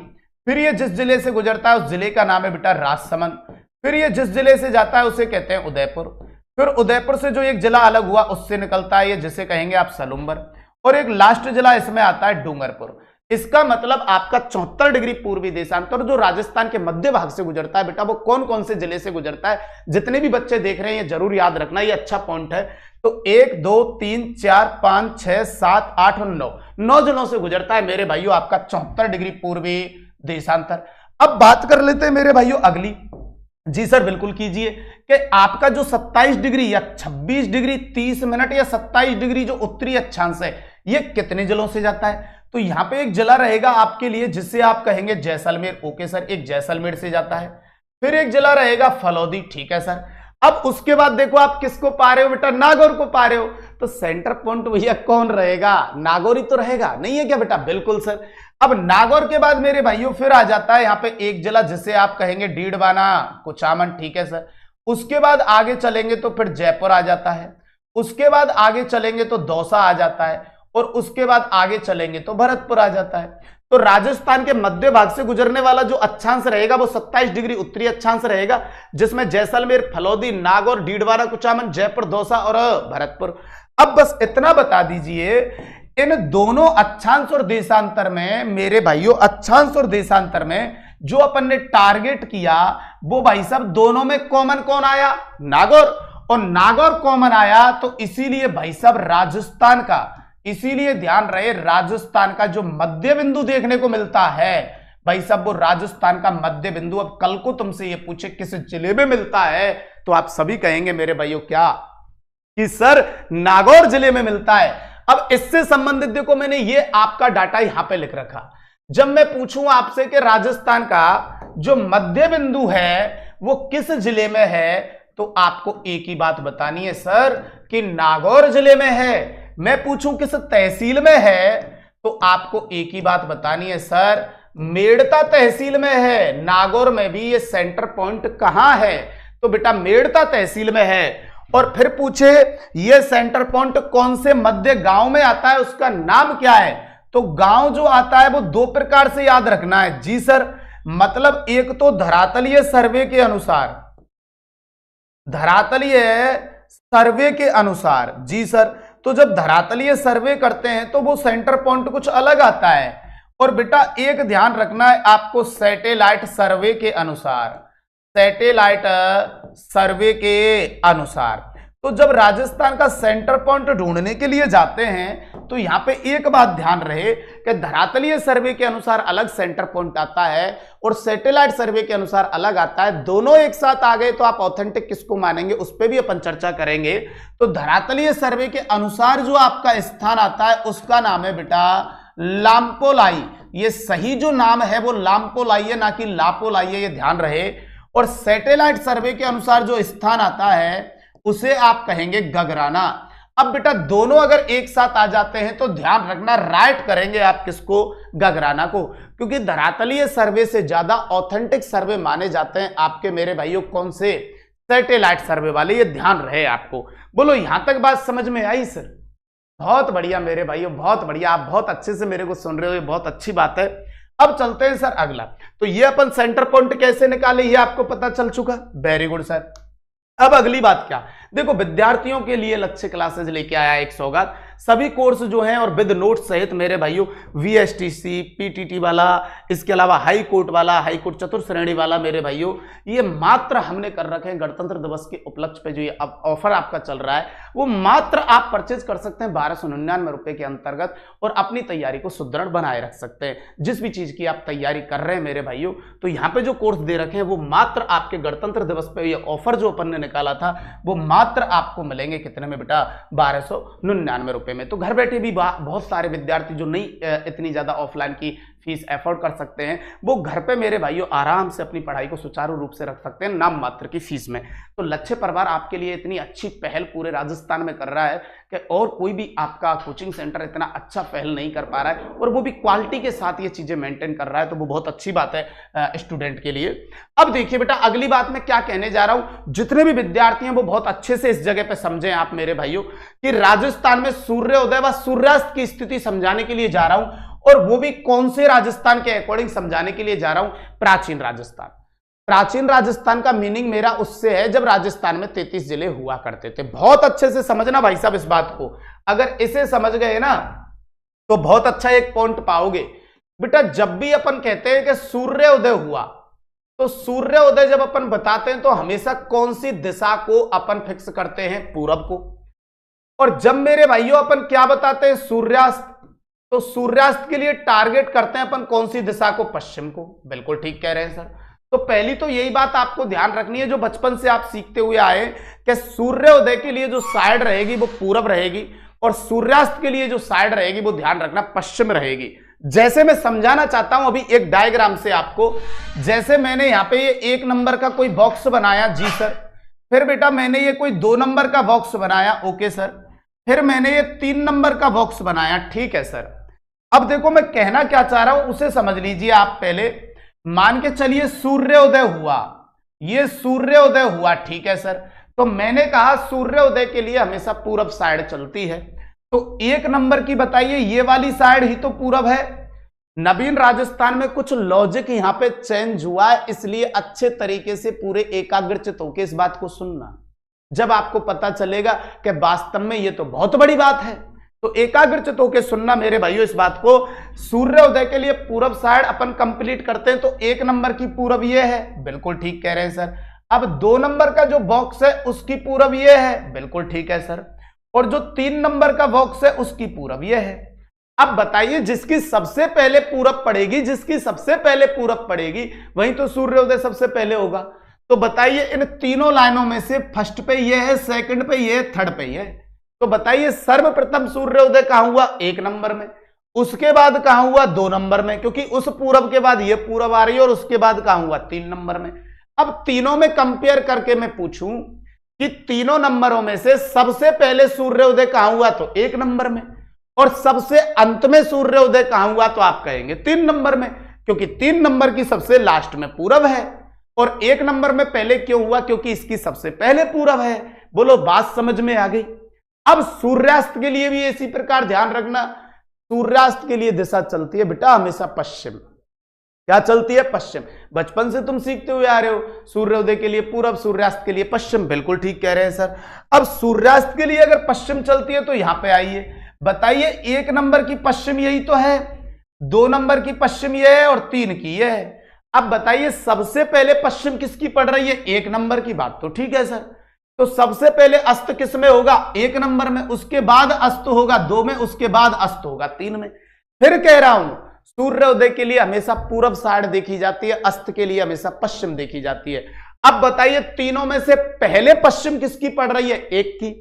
फिर ये जिस जिले से गुजरता है उस जिले का नाम है बेटा राजसमंद। फिर ये जिस जिले से जाता है उसे कहते हैं उदयपुर। फिर उदयपुर से जो एक जिला अलग हुआ उससे निकलता है ये जिसे कहेंगे आप सलुम्बर। और एक लास्ट जिला इसमें आता है डूंगरपुर। इसका मतलब आपका 74 डिग्री पूर्वी देशांतर जो राजस्थान के मध्य भाग से गुजरता है बेटा, वो कौन कौन से जिले से गुजरता है? जितने भी बच्चे देख रहे हैं ये जरूर याद रखना, ये अच्छा पॉइंट है। तो 1 2 3 4 5 6 7 8 और 9 जिलों से गुजरता है मेरे भाइयों आपका 74 डिग्री पूर्वी देशांतर। अब बात कर लेते हैं मेरे भाइयों अगली। जी सर बिल्कुल कीजिए कि आपका जो 27 डिग्री या 26 डिग्री 30 मिनट या 27 डिग्री जो उत्तरी अक्षांश है ये कितने जिलों से जाता है? तो यहां पे एक जिला रहेगा आपके लिए जिसे आप कहेंगे जैसलमेर। ओके सर, एक जैसलमेर से जाता है। फिर एक जिला रहेगा फलौदी। ठीक है सर। अब उसके बाद देखो आप किसको पा रहे हो बेटा? नागौर को पा रहे हो। तो सेंटर पॉइंट भैया कौन रहेगा? नागौर ही तो रहेगा, नहीं है क्या बेटा? बिल्कुल सर। अब नागौर के बाद मेरे भाइयों फिर आ जाता है यहाँ पे एक जिला जिसे आप कहेंगे डीडवाना कुचामन। ठीक है सर। उसके बाद आगे चलेंगे तो फिर जयपुर आ जाता है। उसके बाद आगे चलेंगे तो दौसा आ जाता है, और उसके बाद आगे चलेंगे तो भरतपुर आ जाता है। तो राजस्थान के मध्य भाग से गुजरने वाला जो अक्षांश रहेगा वो 27 डिग्री उत्तरी अक्षांश रहेगा, जिसमें जैसलमेर, फलौदी, नागौर, डीडवाना कुचामन, जयपुर, दौसा और भरतपुर। अब बस इतना बता दीजिए इन दोनों अक्षांश और देशांतर में मेरे भाइयों, अक्षांश और देशांतर में जो अपन ने टारगेट किया वो भाई साहब दोनों में कॉमन कौन आया? नागौर। और नागौर कॉमन आया तो इसीलिए भाई साहब राजस्थान का, इसीलिए ध्यान रहे राजस्थान का जो मध्य बिंदु देखने को मिलता है भाई साहब वो राजस्थान का मध्य बिंदु। अब कल को तुमसे ये पूछे किस जिले में मिलता है तो आप सभी कहेंगे मेरे भाइयों क्या? कि सर नागौर जिले में मिलता है। अब इससे संबंधित देखो मैंने ये आपका डाटा यहां पे लिख रखा। जब मैं पूछूं आपसे कि राजस्थान का जो मध्य बिंदु है वो किस जिले में है तो आपको एक ही बात बतानी है सर कि नागौर जिले में है। मैं पूछूं किस तहसील में है तो आपको एक ही बात बतानी है सर मेड़ता तहसील में है। नागौर में भी ये सेंटर पॉइंट कहां है तो बेटा मेड़ता तहसील में है। और फिर पूछे ये सेंटर पॉइंट कौन से मध्य गांव में आता है, उसका नाम क्या है? तो गांव जो आता है वो दो प्रकार से याद रखना है। जी सर, मतलब एक तो धरातलीय सर्वे के अनुसार, धरातलीय सर्वे के अनुसार। जी सर, तो जब धरातलीय सर्वे करते हैं तो वो सेंटर पॉइंट कुछ अलग आता है। और बेटा एक ध्यान रखना है आपको सैटेलाइट सर्वे के अनुसार, सैटेलाइट सर्वे के अनुसार। तो जब राजस्थान का सेंटर पॉइंट ढूंढने के लिए जाते हैं तो यहां पे एक बात ध्यान रहे कि धरातलीय सर्वे के अनुसार अलग सेंटर पॉइंट आता है और सैटेलाइट सर्वे के अनुसार अलग आता है। दोनों एक साथ आ गए तो आप ऑथेंटिक किसको मानेंगे उस पर भी अपन चर्चा करेंगे। तो धरातलीय सर्वे के अनुसार जो आपका स्थान आता है उसका नाम है बेटा लामपोलाई। ये सही जो नाम है वो लामपोलाई है, ना कि लापोलाई है, ये ध्यान रहे। और सैटेलाइट सर्वे के अनुसार जो स्थान आता है उसे आप कहेंगे गगराना। अब बेटा दोनों अगर एक साथ आ जाते हैं तो ध्यान रखना राइट करेंगे आप किसको? गगराना को, क्योंकि धरातलीय सर्वे से ज्यादा ऑथेंटिक सर्वे माने जाते हैं आपके मेरे भाइयों कौन से? सैटेलाइट सर्वे वाले। ये ध्यान रहे आपको। बोलो यहां तक बात समझ में आई सर? बहुत बढ़िया मेरे भाइयों, बहुत बढ़िया, आप बहुत अच्छे से मेरे को सुन रहे हो, ये बहुत अच्छी बात है। अब चलते हैं सर अगला। तो ये अपन सेंटर पॉइंट कैसे निकाले ये आपको पता चल चुका, वेरी गुड सर। अब अगली बात क्या? देखो विद्यार्थियों के लिए लक्ष्य क्लासेज लेके आया एक सौगात। सभी कोर्स जो हैं और विद नोट सहित मेरे भाइयों, वीएसटीसी, पीटीटी वाला, इसके अलावा हाई कोर्ट वाला, हाई कोर्ट चतुर्थ श्रेणी वाला मेरे भाइयों, ये मात्र हमने कर रखे हैं गणतंत्र दिवस के उपलक्ष्य पे। जो ये अब ऑफर आपका चल रहा है वो मात्र आप परचेज कर सकते हैं 1299 रुपए के अंतर्गत और अपनी तैयारी को सुदृढ़ बनाए रख सकते हैं। जिस भी चीज की आप तैयारी कर रहे हैं मेरे भाइयों, तो यहाँ पे जो कोर्स दे रखे हैं वो मात्र आपके गणतंत्र दिवस पे, ये ऑफर जो अपन ने निकाला था वो मात्र आपको मिलेंगे कितने में बेटा, 1299 रुपए में। तो घर बैठे भी बहुत सारे विद्यार्थी जो नहीं इतनी ज्यादा ऑफलाइन की फीस एफोर्ड कर सकते हैं, वो घर पे मेरे भाइयों आराम से अपनी पढ़ाई को सुचारू रूप से रख सकते हैं नाम मात्र की फीस में। तो लक्ष्य परिवार आपके लिए इतनी अच्छी पहल पूरे राजस्थान में कर रहा है कि और कोई भी आपका कोचिंग सेंटर इतना अच्छा पहल नहीं कर पा रहा है, और वो भी क्वालिटी के साथ ये चीजें मेंटेन कर रहा है, तो वो बहुत अच्छी बात है स्टूडेंट के लिए। अब देखिए बेटा, अगली बात मैं क्या कहने जा रहा हूं, जितने भी विद्यार्थी हैं वो बहुत अच्छे से इस जगह पे समझें आप मेरे भाइयों, कि राजस्थान में सूर्योदय व सूर्यास्त की स्थिति समझाने के लिए जा रहा हूं, और वो भी कौन से राजस्थान के अकॉर्डिंग समझाने के लिए जा रहा हूं, प्राचीन राजस्थान। प्राचीन राजस्थान का मीनिंग मेरा उससे है जब राजस्थान में 33 जिले हुआ करते थे। बहुत अच्छे से समझना भाई साहब इस बात को, अगर इसे समझ गए ना तो बहुत अच्छा एक पॉइंट पाओगे बेटा। जब भी अपन कहते हैं कि सूर्योदय हुआ, तो सूर्योदय जब अपन बताते हैं तो हमेशा कौन सी दिशा को अपन फिक्स करते हैं, पूरब को। और जब मेरे भाइयों अपन क्या बताते हैं, सूर्यास्त, तो सूर्यास्त के लिए टारगेट करते हैं अपन कौन सी दिशा को, पश्चिम को। बिल्कुल ठीक कह रहे हैं सर। तो पहली तो यही बात आपको ध्यान रखनी है जो बचपन से आप सीखते हुए आए कि सूर्योदय के लिए जो साइड रहेगी वो पूरब रहेगी, और सूर्यास्त के लिए जो साइड रहेगी वो ध्यान रखना पश्चिम रहेगी। जैसे मैं समझाना चाहता हूं अभी एक डायग्राम से आपको, जैसे मैंने यहां पे ये 1 नंबर का कोई बॉक्स बनाया, जी सर, फिर बेटा मैंने ये कोई 2 नंबर का बॉक्स बनाया, ओके सर, फिर मैंने ये 3 नंबर का बॉक्स बनाया, ठीक है सर। अब देखो मैं कहना क्या चाह रहा हूं उसे समझ लीजिए आप। पहले मान के चलिए सूर्योदय हुआ, ये सूर्योदय हुआ, ठीक है सर। तो मैंने कहा सूर्योदय के लिए हमेशा पूरब साइड चलती है, तो 1 नंबर की बताइए, ये वाली साइड ही तो पूरब है। नवीन राजस्थान में कुछ लॉजिक यहां पे चेंज हुआ है, इसलिए अच्छे तरीके से पूरे एकाग्रचित होकर इस बात को सुनना, जब आपको पता चलेगा कि वास्तव में ये तो बहुत बड़ी बात है, तो एकाग्रचित होकर सुनना मेरे भाइयों इस बात को। सूर्योदय के लिए पूरब साइड अपन कंप्लीट करते हैं, तो 1 नंबर की पूरब ये है, बिल्कुल ठीक कह रहे हैं सर। अब 2 नंबर का जो बॉक्स है उसकी पूरब ये है, बिल्कुल ठीक है सर। और जो 3 नंबर का बॉक्स है उसकी पूरब ये है। अब बताइए जिसकी सबसे पहले पूरब पड़ेगी, जिसकी सबसे पहले पूरब पड़ेगी वहीं तो सूर्योदय सबसे पहले होगा। तो बताइए इन तीनों लाइनों में से फर्स्ट पे ये है, सेकंड पे ये है, थर्ड पे ये है, तो बताइए सर्वप्रथम सूर्योदय कहां हुआ, 1 नंबर में, उसके बाद कहां हुआ, 2 नंबर में, क्योंकि उस पूरब के बाद ये पूरब आ रही है, और उसके बाद कहां हुआ, 3 नंबर में। अब तीनों में कंपेयर करके मैं पूछूं कि तीनों नंबरों में से सबसे पहले सूर्योदय कहां हुआ, तो 1 नंबर में, और सबसे अंत में सूर्योदय कहां हुआ, तो आप कहेंगे 3 नंबर में, क्योंकि 3 नंबर की सबसे लास्ट में पूरब है, और 1 नंबर में पहले क्यों हुआ, क्योंकि इसकी सबसे पहले पूरब है। बोलो बात समझ में आ गई। अब सूर्यास्त के लिए भी इसी प्रकार ध्यान रखना, सूर्यास्त के लिए दिशा चलती है बेटा हमेशा पश्चिम। क्या चलती है, पश्चिम। बचपन से तुम सीखते हुए आ रहे हो, सूर्योदय के लिए पूरब, सूर्यास्त के लिए पश्चिम, बिल्कुल ठीक कह रहे हैं सर। अब सूर्यास्त के लिए अगर पश्चिम चलती है तो यहां पे आइए, बताइए 1 नंबर की पश्चिम यही तो है, 2 नंबर की पश्चिम यह है, और 3 की यह है। अब बताइए सबसे पहले पश्चिम किसकी पड़ रही है, 1 नंबर की, बात तो ठीक है सर। तो सबसे पहले अस्त किस में होगा, 1 नंबर में, उसके बाद अस्त होगा 2 में, उसके बाद अस्त होगा 3 में। फिर कह रहा हूं सूर्योदय के लिए हमेशा पूरब साइड देखी जाती है, अस्त के लिए हमेशा पश्चिम देखी जाती है। अब बताइए तीनों में से पहले पश्चिम किसकी पड़ रही है, 1 की,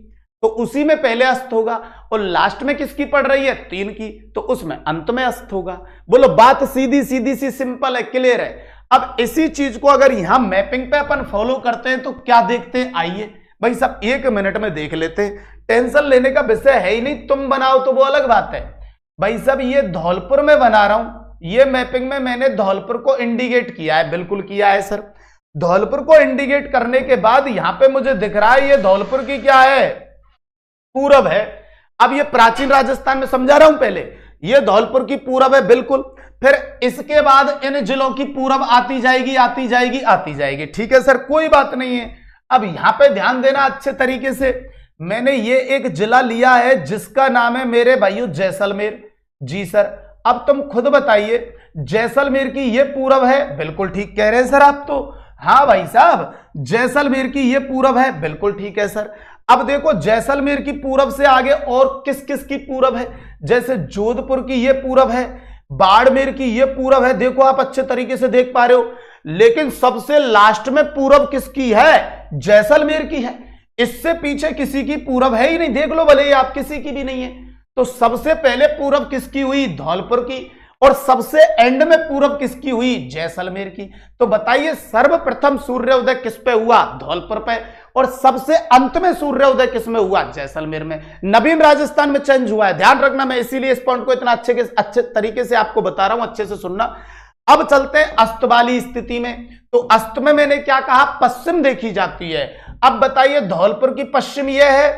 तो उसी में पहले अस्त होगा, और लास्ट में किसकी पड़ रही है, 3 की, तो उसमें अंत में अस्त होगा। बोलो बात सीधी सीधी सी सिंपल है, क्लियर है। अब इसी चीज को अगर यहां मैपिंग पे अपन फॉलो करते हैं तो क्या देखते हैं, आइए भाई सब 1 मिनट में देख लेते हैं। टेंशन लेने का विषय है ही नहीं, तुम बनाओ तो वो अलग बात है। भाई साहब ये धौलपुर में बना रहा हूं, ये मैपिंग में मैंने धौलपुर को इंडिकेट किया है, बिल्कुल किया है सर। धौलपुर को इंडिकेट करने के बाद यहां पे मुझे दिख रहा है ये धौलपुर की क्या है, पूरब है। अब ये प्राचीन राजस्थान में समझा रहा हूं, पहले ये धौलपुर की पूरब है, बिल्कुल। फिर इसके बाद इन जिलों की पूरब आती जाएगी आती जाएगी आती जाएगी, ठीक है सर, कोई बात नहीं है। अब यहां पे ध्यान देना अच्छे तरीके से, मैंने ये एक जिला लिया है जिसका नाम है मेरे भाइयों जैसलमेर। जी सर, अब तुम खुद बताइए, जैसलमेर की ये पूरब है, बिल्कुल ठीक कह रहे हैं सर आप तो। हाँ भाई साहब, जैसलमेर की ये पूरब है, बिल्कुल ठीक है सर। अब देखो जैसलमेर की पूरब से आगे और किस किस की पूरब है, जैसे जोधपुर की ये पूरब है, बाड़मेर की ये पूरब है, देखो आप अच्छे तरीके से देख पा रहे हो। लेकिन सबसे लास्ट में पूरब किसकी है? जैसलमेर की है। इससे पीछे किसी की पूरब है ही नहीं, देख लो भले ही आप, किसी की भी नहीं है। तो सबसे पहले पूरब किसकी हुई? धौलपुर की। और सबसे एंड में पूरब किसकी हुई? जैसलमेर की। तो बताइए सर्वप्रथम सूर्योदय किस पे हुआ? धौलपुर पे। और सबसे अंत में सूर्योदय किस में हुआ? जैसलमेर में। नवीन राजस्थान में चेंज हुआ है, ध्यान रखना। मैं इसीलिए इस पॉइंट को इतना अच्छे तरीके से आपको बता रहा हूं, अच्छे से सुनना। अब चलते हैं अस्त वाली स्थिति में। तो अस्त में मैंने क्या कहा? पश्चिम देखी जाती है। अब बताइए धौलपुर की पश्चिम यह है,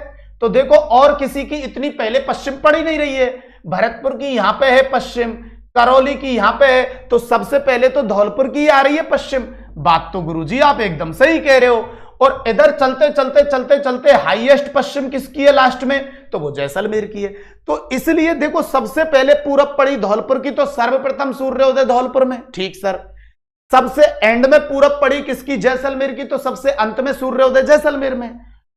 तो देखो और किसी की इतनी पहले पश्चिम पड़ ही नहीं रही है। भरतपुर की यहां पे है पश्चिम, करौली की यहां पे है, तो सबसे पहले तो धौलपुर की आ रही है पश्चिम। बात तो गुरुजी आप एकदम सही कह रहे हो। और इधर चलते चलते चलते चलते हाईएस्ट पश्चिम किसकी है लास्ट में? तो वो जैसलमेर की है। तो इसलिए देखो सबसे पहले पूरब पड़ी धौलपुर की, तो सर्वप्रथम सूर्योदय धौलपुर में। ठीक सर। सबसे एंड में पूरब पड़ी किसकी? जैसलमेर की, तो सबसे अंत में सूर्योदय जैसलमेर में।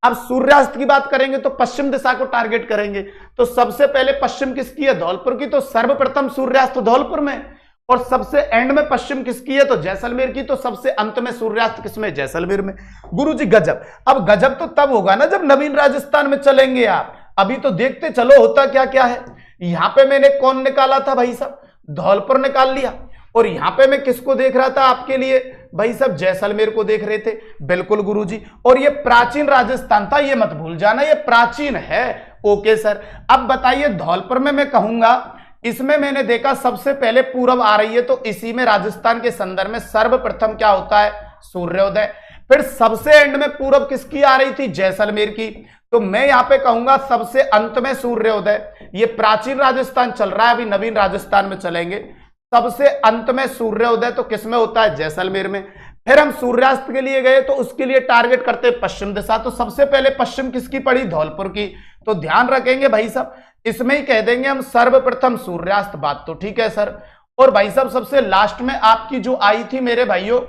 अब सूर्यास्त की बात करेंगे तो पश्चिम दिशा को टारगेट करेंगे, तो सबसे पहले पश्चिम किसकी है? धौलपुर की, तो सर्वप्रथम सूर्यास्त धौलपुर में। और सबसे एंड में पश्चिम किसकी है? तो जैसलमेर की, तो सबसे अंत में सूर्यास्त किसमें? जैसलमेर में। गुरुजी गजब। अब गजब तो तब होगा ना जब नवीन राजस्थान में चलेंगे आप। अभी तो देखते चलो होता क्या क्या है। यहां पे मैंने कौन निकाला था भाई साहब? धौलपुर निकाल लिया। और यहां पे मैं किसको देख रहा था आपके लिए भाई साहब? जैसलमेर को देख रहे थे, बिल्कुल गुरुजी। और ये प्राचीन राजस्थान था, ये मत भूल जाना, ये प्राचीन है। Okay sir. अब बताइए धौलपुर में मैं कहूंगा, इसमें मैंने देखा सबसे पहले पूरब आ रही है, तो इसी में राजस्थान के संदर्भ में सर्वप्रथम क्या होता है? सूर्योदय। फिर सबसे एंड में पूरब किसकी आ रही थी? जैसलमेर की। तो मैं यहां पे कहूंगा सबसे अंत में सूर्योदय। ये प्राचीन राजस्थान चल रहा है, अभी नवीन राजस्थान में चलेंगे। सबसे अंत में सूर्योदय तो किसमें होता है? जैसलमेर में। फिर हम सूर्यास्त के लिए गए, तो उसके लिए टारगेट करते हैं पश्चिम दिशा, तो सबसे पहले पश्चिम किसकी पड़ी? धौलपुर की। तो ध्यान रखेंगे भाई साहब, इसमें ही कह देंगे हम सर्वप्रथम सूर्यास्त। बात तो ठीक है सर। और भाई साहब सबसे लास्ट में आपकी जो आई थी मेरे भाइयों,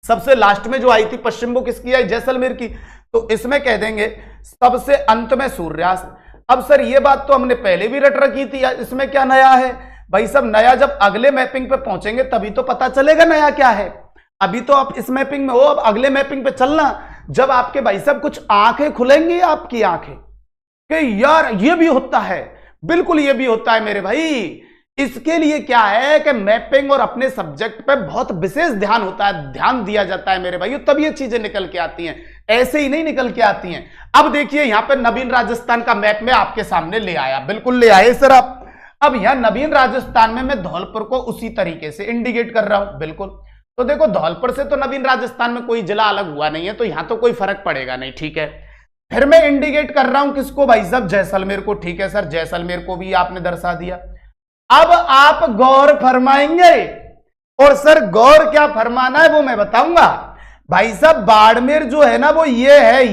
सबसे लास्ट में जो आई थी पश्चिम, वो किसकी आई? जैसलमेर की। तो इसमें कह देंगे सबसे अंत में सूर्यास्त। अब सर ये बात तो हमने पहले भी रट रखी थी, इसमें क्या नया है? भाई साहब नया जब अगले मैपिंग पे पहुंचेंगे तभी तो पता चलेगा नया क्या है। अभी तो आप इस मैपिंग में हो, अब अगले मैपिंग पे चलना, जब आपके भाई साहब कुछ आंखें खुलेंगी, आपकी आंखें कि यार ये भी होता है। बिल्कुल ये भी होता है मेरे भाई। इसके लिए क्या है कि मैपिंग और अपने सब्जेक्ट पे बहुत विशेष ध्यान होता है, ध्यान दिया जाता है मेरे भाई, तब ये चीजें निकल के आती हैं, ऐसे ही नहीं निकल के आती हैं। अब देखिए यहां पे नवीन राजस्थान का मैप में आपके सामने ले आया, बिल्कुल ले आए सर आप। अब यहां नवीन राजस्थान में मैं धौलपुर को उसी तरीके से इंडिकेट कर रहा हूं, बिल्कुल। तो देखो धौलपुर से तो नवीन राजस्थान में कोई जिला अलग हुआ नहीं है, तो यहां तो कोई फर्क पड़ेगा नहीं, ठीक है। फिर मैं इंडिकेट कर रहा हूं किसको भाई साहब? जैसलमेर को, ठीक है सर। जैसलमेर को भी आपने दर्शा दिया। अब आप गौर फरमाएंगे, और सर गौर क्या फरमाना है वो मैं बताऊंगा। भाई साहब बाड़मेर जो है ना, वो ये है,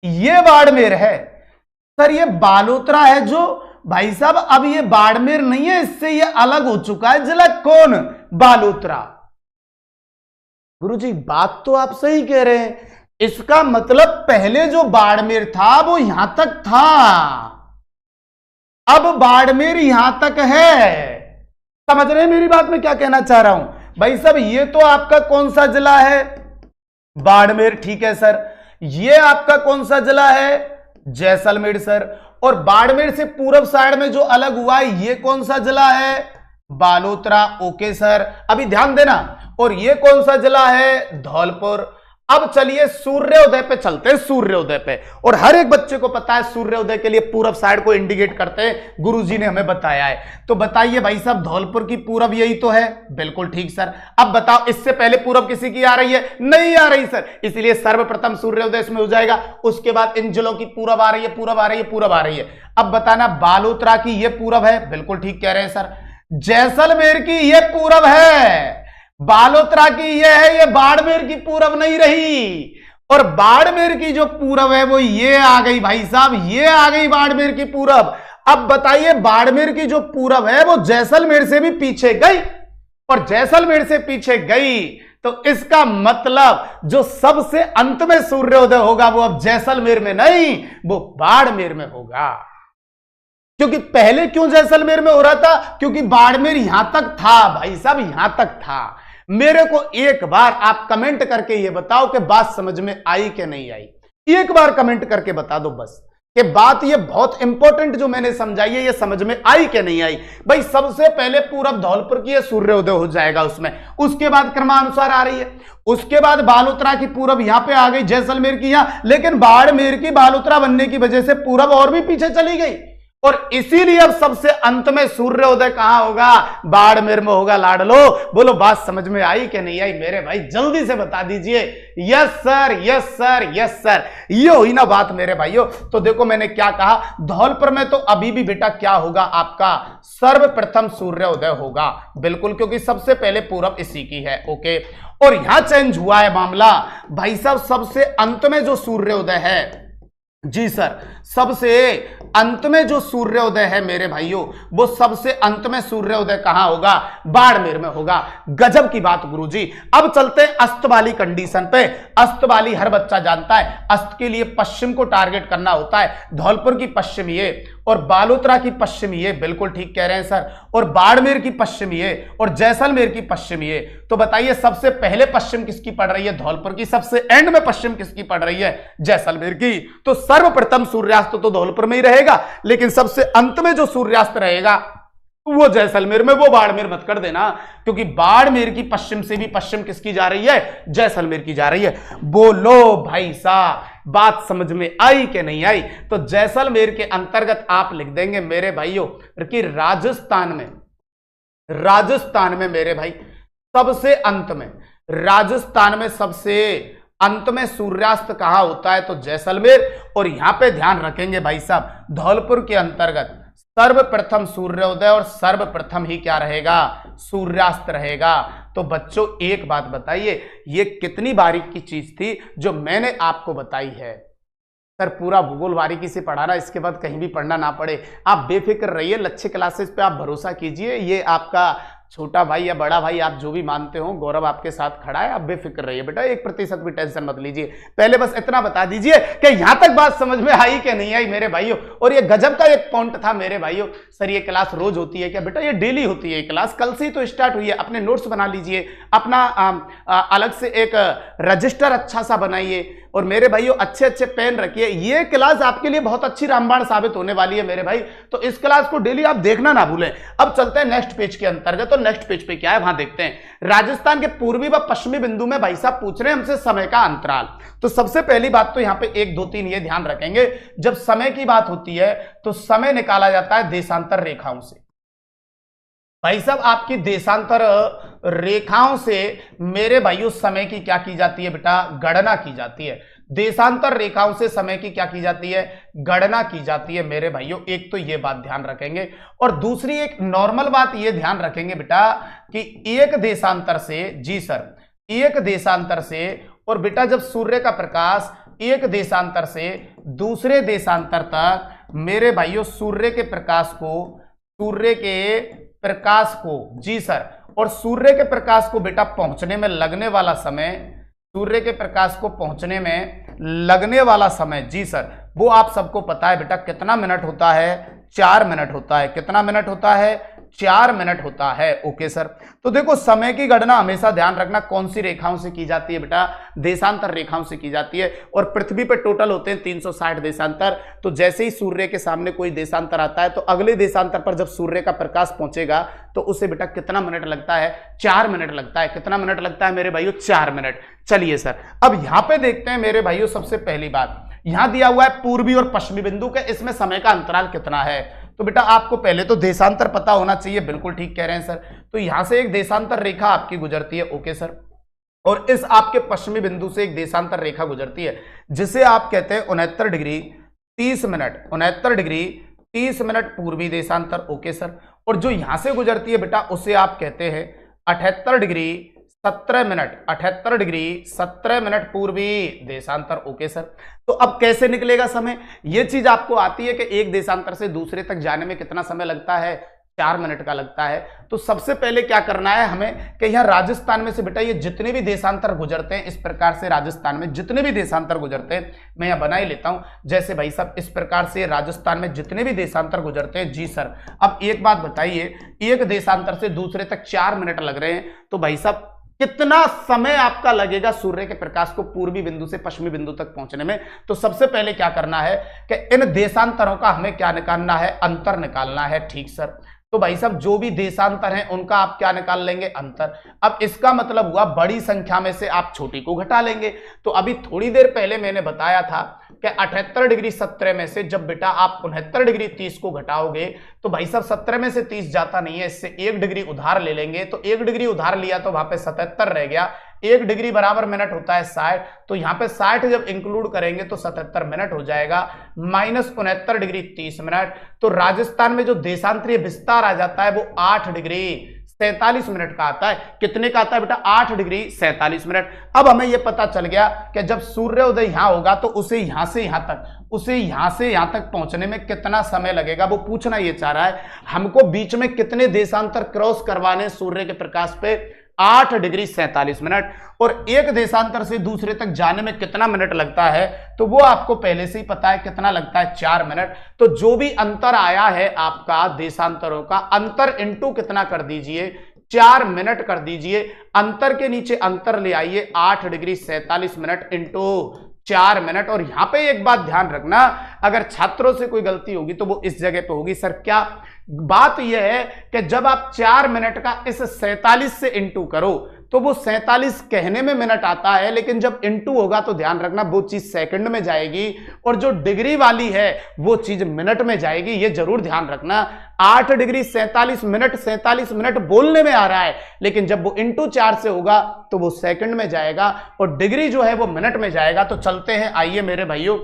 ये बाड़मेर है सर। ये बालोतरा है जो भाई साहब, अब ये बाड़मेर नहीं है, इससे ये अलग हो चुका है जिला। कौन? बालोतरा। गुरुजी बात तो आप सही कह रहे हैं। इसका मतलब पहले जो बाड़मेर था वो यहां तक था, अब बाड़मेर यहां तक है। समझ रहे हैं मेरी बात में क्या कहना चाह रहा हूं? भाई साहब ये तो आपका कौन सा जिला है? बाड़मेर, ठीक है सर। ये आपका कौन सा जिला है? जैसलमेर सर। और बाड़मेर से पूर्व साइड में जो अलग हुआ है ये कौन सा जिला है? बालोतरा। ओके सर, अभी ध्यान देना। और ये कौन सा जिला है? धौलपुर। अब चलिए सूर्योदय पे चलते हैं, सूर्योदय पे। और हर एक बच्चे को पता है सूर्योदय के लिए पूरब साइड को इंडिकेट करते हैं, गुरुजी ने हमें बताया है। तो बताइए भाई साहब धौलपुर की पूरब यही तो है, बिल्कुल ठीक सर। अब बताओ इससे पहले पूरब किसी की आ रही है? नहीं आ रही सर, इसलिए सर्वप्रथम सूर्योदय इसमें हो जाएगा। उसके बाद इन जिलों की पूरब आ रही है, पूरब आ रही है, पूरब आ रही है। अब बताना बालोतरा की ये पूरब है, बिल्कुल ठीक कह रहे हैं सर। जैसलमेर की ये पूरब है, बालोतरा की ये है, ये बाड़मेर की पूरब नहीं रही। और बाड़मेर की जो पूरब है वो ये आ गई भाई साहब, ये आ गई बाड़मेर की पूरब। अब बताइए बाड़मेर की जो पूरब है वो जैसलमेर से भी पीछे गई, और जैसलमेर से पीछे गई तो इसका मतलब जो सबसे अंत में सूर्योदय होगा वो अब जैसलमेर में नहीं, वो बाड़मेर में होगा। क्योंकि पहले क्यों जैसलमेर में हो रहा था? क्योंकि बाड़मेर यहां तक था भाई साहब, यहां तक था। मेरे को एक बार आप कमेंट करके ये बताओ कि बात समझ में आई कि नहीं आई। एक बार कमेंट करके बता दो बस कि बात ये बहुत इंपॉर्टेंट जो मैंने समझाई है ये समझ में आई कि नहीं आई। भाई सबसे पहले पूरब धौलपुर की सूर्योदय हो जाएगा उसमें, उसके बाद क्रमानुसार आ रही है, उसके बाद बालोतरा की पूरब यहां पे आ गई, जैसलमेर की यहां, लेकिन बाड़मेर की बालोतरा बनने की वजह से पूरब और भी पीछे चली गई, और इसीलिए अब सबसे अंत में सूर्योदय कहां होगा? बाड़मेर में होगा। लाडलो बोलो बात समझ में आई कि नहीं आई मेरे भाई? जल्दी से बता दीजिए। Yes sir, yes sir, yes sir. ये हुई ना बात मेरे भाइयों। तो देखो मैंने क्या कहा, धौलपुर में तो अभी भी बेटा क्या होगा आपका? सर्वप्रथम सूर्योदय होगा, बिल्कुल, क्योंकि सबसे पहले पूरब इसी की है। ओके, और यहां चेंज हुआ है मामला भाई साहब, सबसे अंत में जो सूर्योदय है, जी सर, सबसे अंत में जो सूर्योदय है मेरे भाइयों, वो सबसे अंत में सूर्योदय कहां होगा? बाड़मेर में होगा। गजब की बात गुरुजी। अब चलते हैं अस्त वाली कंडीशन पे। अस्त वाली हर बच्चा जानता है, अस्त के लिए पश्चिम को टारगेट करना होता है। धौलपुर की पश्चिम ये, और बालोतरा की पश्चिम ये, बिल्कुल ठीक कह रहे हैं सर, और बाड़मेर की पश्चिम ये, और जैसलमेर की पश्चिम ये। तो बताइए सबसे पहले पश्चिम किसकी पड़ रही है? धौलपुर की। सबसे एंड में पश्चिम किसकी पड़ रही है? जैसलमेर की। तो सर्वप्रथम सूर्यास्त तो धौलपुर में ही रहेगा, लेकिन सबसे अंत में जो सूर्यास्त रहेगा वो जैसलमेर में, वो बाड़मेर मत कर देना, क्योंकि बाड़मेर की पश्चिम से भी पश्चिम किसकी जा रही है? जैसलमेर की जा रही है। बोलो भाई साहब बात समझ में आई कि नहीं आई? तो जैसलमेर के अंतर्गत आप लिख देंगे मेरे भाइयों कि राजस्थान में मेरे भाई सबसे अंत में, राजस्थान में सबसे अंत में सूर्यास्त कहां होता है? तो जैसलमेर। और यहां पे ध्यान रखेंगे भाई साहब, धौलपुर के अंतर्गत सर्वप्रथम सूर्योदय और सर्वप्रथम ही क्या रहेगा? सूर्यास्त रहेगा। तो बच्चों एक बात बताइए, ये कितनी बारीक की चीज थी जो मैंने आपको बताई है। सर पूरा भूगोल बारीकी से पढ़ाना, इसके बाद कहीं भी पढ़ना ना पड़े, आप बेफिक्र रहिए। लक्ष्य क्लासेस पे आप भरोसा कीजिए, ये आपका छोटा भाई या बड़ा भाई आप जो भी मानते हो, गौरव आपके साथ खड़ा है। आप बेफिक्र रहिए बेटा, 1% भी टेंशन मत लीजिए। पहले बस इतना बता दीजिए कि यहां तक बात समझ में आई कि नहीं आई मेरे भाइयों। और ये गजब का एक पॉइंट था मेरे भाइयों, सर ये क्लास रोज होती है क्या? बेटा ये डेली होती है क्लास, कल से ही तो स्टार्ट हुई है। अपने नोट्स बना लीजिए, अपना अलग से एक रजिस्टर अच्छा सा बनाइए, और मेरे भाइयों अच्छे अच्छे पेन रखिए। ये क्लास आपके लिए बहुत अच्छी रामबाण साबित होने वाली है मेरे भाई, तो इस क्लास को डेली आप देखना ना भूलें। अब चलते हैं नेक्स्ट पेज के अंतर्गत। तो नेक्स्ट पेज पे क्या है वहां देखते हैं। राजस्थान के पूर्वी व पश्चिमी बिंदु में भाई साहब पूछ रहे हैं हमसे समय का अंतराल। तो सबसे पहली बात तो यहां पे 1 2 3 ये ध्यान रखेंगे, जब समय की बात होती है तो समय निकाला जाता है देशांतर रेखाओं से। भाई साहब आपकी देशांतर रेखाओं से मेरे भाइयों समय की क्या की जाती है बेटा? गणना की जाती है। देशांतर रेखाओं से समय की क्या की जाती है? गणना की जाती है मेरे भाइयों। एक तो ये बात ध्यान रखेंगे, और दूसरी एक नॉर्मल बात ये ध्यान रखेंगे बेटा कि एक देशांतर से, जी सर, एक देशांतर से, और बेटा जब सूर्य का प्रकाश एक देशांतर से दूसरे देशांतर तक मेरे भाइयों सूर्य के प्रकाश को, जी सर, और सूर्य के प्रकाश को बेटा पहुंचने में लगने वाला समय, सूर्य के प्रकाश को पहुंचने में लगने वाला समय, जी सर, वो आप सबको पता है बेटा कितना मिनट होता है? 4 मिनट होता है। कितना मिनट होता है? 4 मिनट होता है। ओके सर, तो देखो समय की गणना हमेशा ध्यान रखना कौन सी रेखाओं से की जाती है बेटा? देशांतर रेखाओं से की जाती है। और पृथ्वी पर टोटल होते हैं 360 देशांतर। तो जैसे ही सूर्य के सामने कोई देशांतर आता है तो अगले देशांतर पर जब सूर्य का प्रकाश पहुंचेगा तो उसे बेटा कितना मिनट लगता है? 4 मिनट लगता है। कितना मिनट लगता है मेरे भाइयों? 4 मिनट। चलिए सर, अब यहां पे देखते हैं मेरे भाइयों, सबसे पहली बात यहां दिया हुआ है पूर्वी और पश्चिमी बिंदु के, इसमें समय का अंतराल कितना है? तो बेटा आपको पहले तो देशांतर पता होना चाहिए। बिल्कुल ठीक कह रहे हैं सर। तो यहां से एक देशांतर रेखा आपकी गुजरती है। ओके सर, और इस आपके पश्चिमी बिंदु से एक देशांतर रेखा गुजरती है जिसे आप कहते हैं 69 डिग्री 30 मिनट, 69 डिग्री 30 मिनट पूर्वी देशांतर। ओके सर, और जो यहां से गुजरती है बेटा उसे आप कहते हैं 78 डिग्री 17 मिनट 78 डिग्री 17 मिनट पूर्वी देशांतर। ओके सर, तो अब कैसे निकलेगा समय? ये चीज आपको आती है कि एक देशांतर से दूसरे तक जाने में कितना समय लगता है, 4 मिनट का लगता है। तो सबसे पहले क्या करना है हमें कि यहाँ राजस्थान में से बेटा ये जितने भी देशांतर गुजरते हैं, इस प्रकार से राजस्थान में जितने भी देशांतर गुजरते हैं, मैं यहाँ बना ही लेता हूं। जैसे भाई साहब इस प्रकार से राजस्थान में जितने भी देशांतर गुजरते हैं। जी सर, अब एक बात बताइए, एक देशांतर से दूसरे तक 4 मिनट लग रहे हैं, तो भाई साहब कितना समय आपका लगेगा सूर्य के प्रकाश को पूर्वी बिंदु से पश्चिमी बिंदु तक पहुंचने में? तो सबसे पहले क्या करना है कि इन देशांतरों का हमें क्या निकालना है, अंतर निकालना है। ठीक सर, तो भाई साहब जो भी देशांतर हैं उनका आप क्या निकाल लेंगे, अंतर। अब इसका मतलब हुआ बड़ी संख्या में से आप छोटी को घटा लेंगे। तो अभी थोड़ी देर पहले मैंने बताया था कि 78 डिग्री 17 में से जब बेटा आप 69 डिग्री 30 को घटाओगे तो भाई साहब 17 में से 30 जाता नहीं है, इससे 1 डिग्री उधार ले लेंगे। तो 1 डिग्री उधार लिया तो वहां पे 77 रह गया। 1 डिग्री बराबर मिनट होता है 60, तो यहां पे 60 जब इंक्लूड करेंगे तो 77 मिनट हो जाएगा, माइनस 69 डिग्री 30 मिनट। तो राजस्थान में जो देशांतरीय विस्तार आ जाता है वो 8 डिग्री 47 मिनट का आता है। कितने का आता है बेटा, 8 डिग्री 47 मिनट। अब हमें यह पता चल गया कि जब सूर्योदय यहां होगा तो उसे यहां से यहां तक पहुंचने में कितना समय लगेगा, वो पूछना ये चाह रहा है हमको। बीच में कितने देशांतर क्रॉस करवाने सूर्य के प्रकाश पे, 8 डिग्री 47 मिनट। और एक देशांतर से दूसरे तक जाने में कितना मिनट लगता है, तो वो आपको पहले से ही पता है कितना लगता है, 4 मिनट। तो जो भी अंतर आया है आपका देशांतरों का, अंतर इंटू कितना कर दीजिए, 4 मिनट कर दीजिए। अंतर के नीचे अंतर ले आइए, 8 डिग्री 47 मिनट इंटू 4 मिनट। और यहां पे एक बात ध्यान रखना, अगर छात्रों से कोई गलती होगी तो वो इस जगह पे होगी, सर क्या बात यह है कि जब आप 4 मिनट का इस 47 से इंटू करो तो वो 47 कहने में मिनट आता है, लेकिन जब इंटू होगा तो ध्यान रखना वो चीज सेकंड में जाएगी, और जो डिग्री वाली है वो चीज मिनट में जाएगी। ये जरूर ध्यान रखना। 8 डिग्री 47 मिनट बोलने में आ रहा है, लेकिन जब वो इंटू 4 से होगा तो वो सेकंड में जाएगा, और डिग्री जो है वो मिनट में जाएगा। तो चलते हैं, आइए मेरे भाइयों,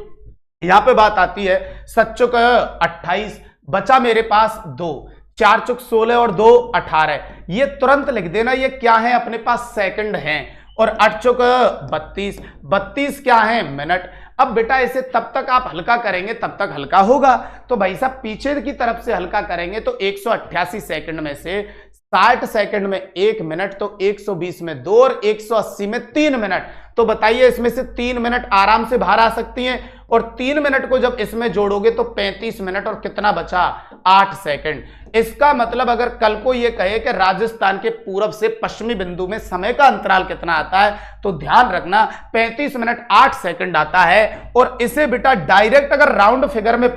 यहां पे बात आती है 7 चौक 28, बचा मेरे पास 2, 4 चौक 16 और 2 18। ये तुरंत लिख देना, ये क्या है अपने पास, सेकंड हैं। और 8 चौक 32, 32 क्या है, मिनट। अब बेटा इसे तब तक आप हल्का करेंगे तब तक हल्का होगा। तो भाई साहब पीछे की तरफ से हल्का करेंगे तो 188 सेकंड में से 60 सेकंड में 1 मिनट, तो 120 में 2 और 180 में 3 मिनट। तो बताइए इसमें से 3 मिनट आराम से बाहर आ सकती हैं, और 3 मिनट को जब इसमें जोड़ोगे तो 35 मिनट, और कितना बचा, 8 सेकंड। इसका मतलब अगर कल को यह कहे कि राजस्थान के पूरब से पश्चिमी बिंदु में समय का अंतराल कितना आता है, तो ध्यान रखना 35 मिनट 8 सेकंड आता है। और इसे बेटा डायरेक्ट अगर राउंड फिगर में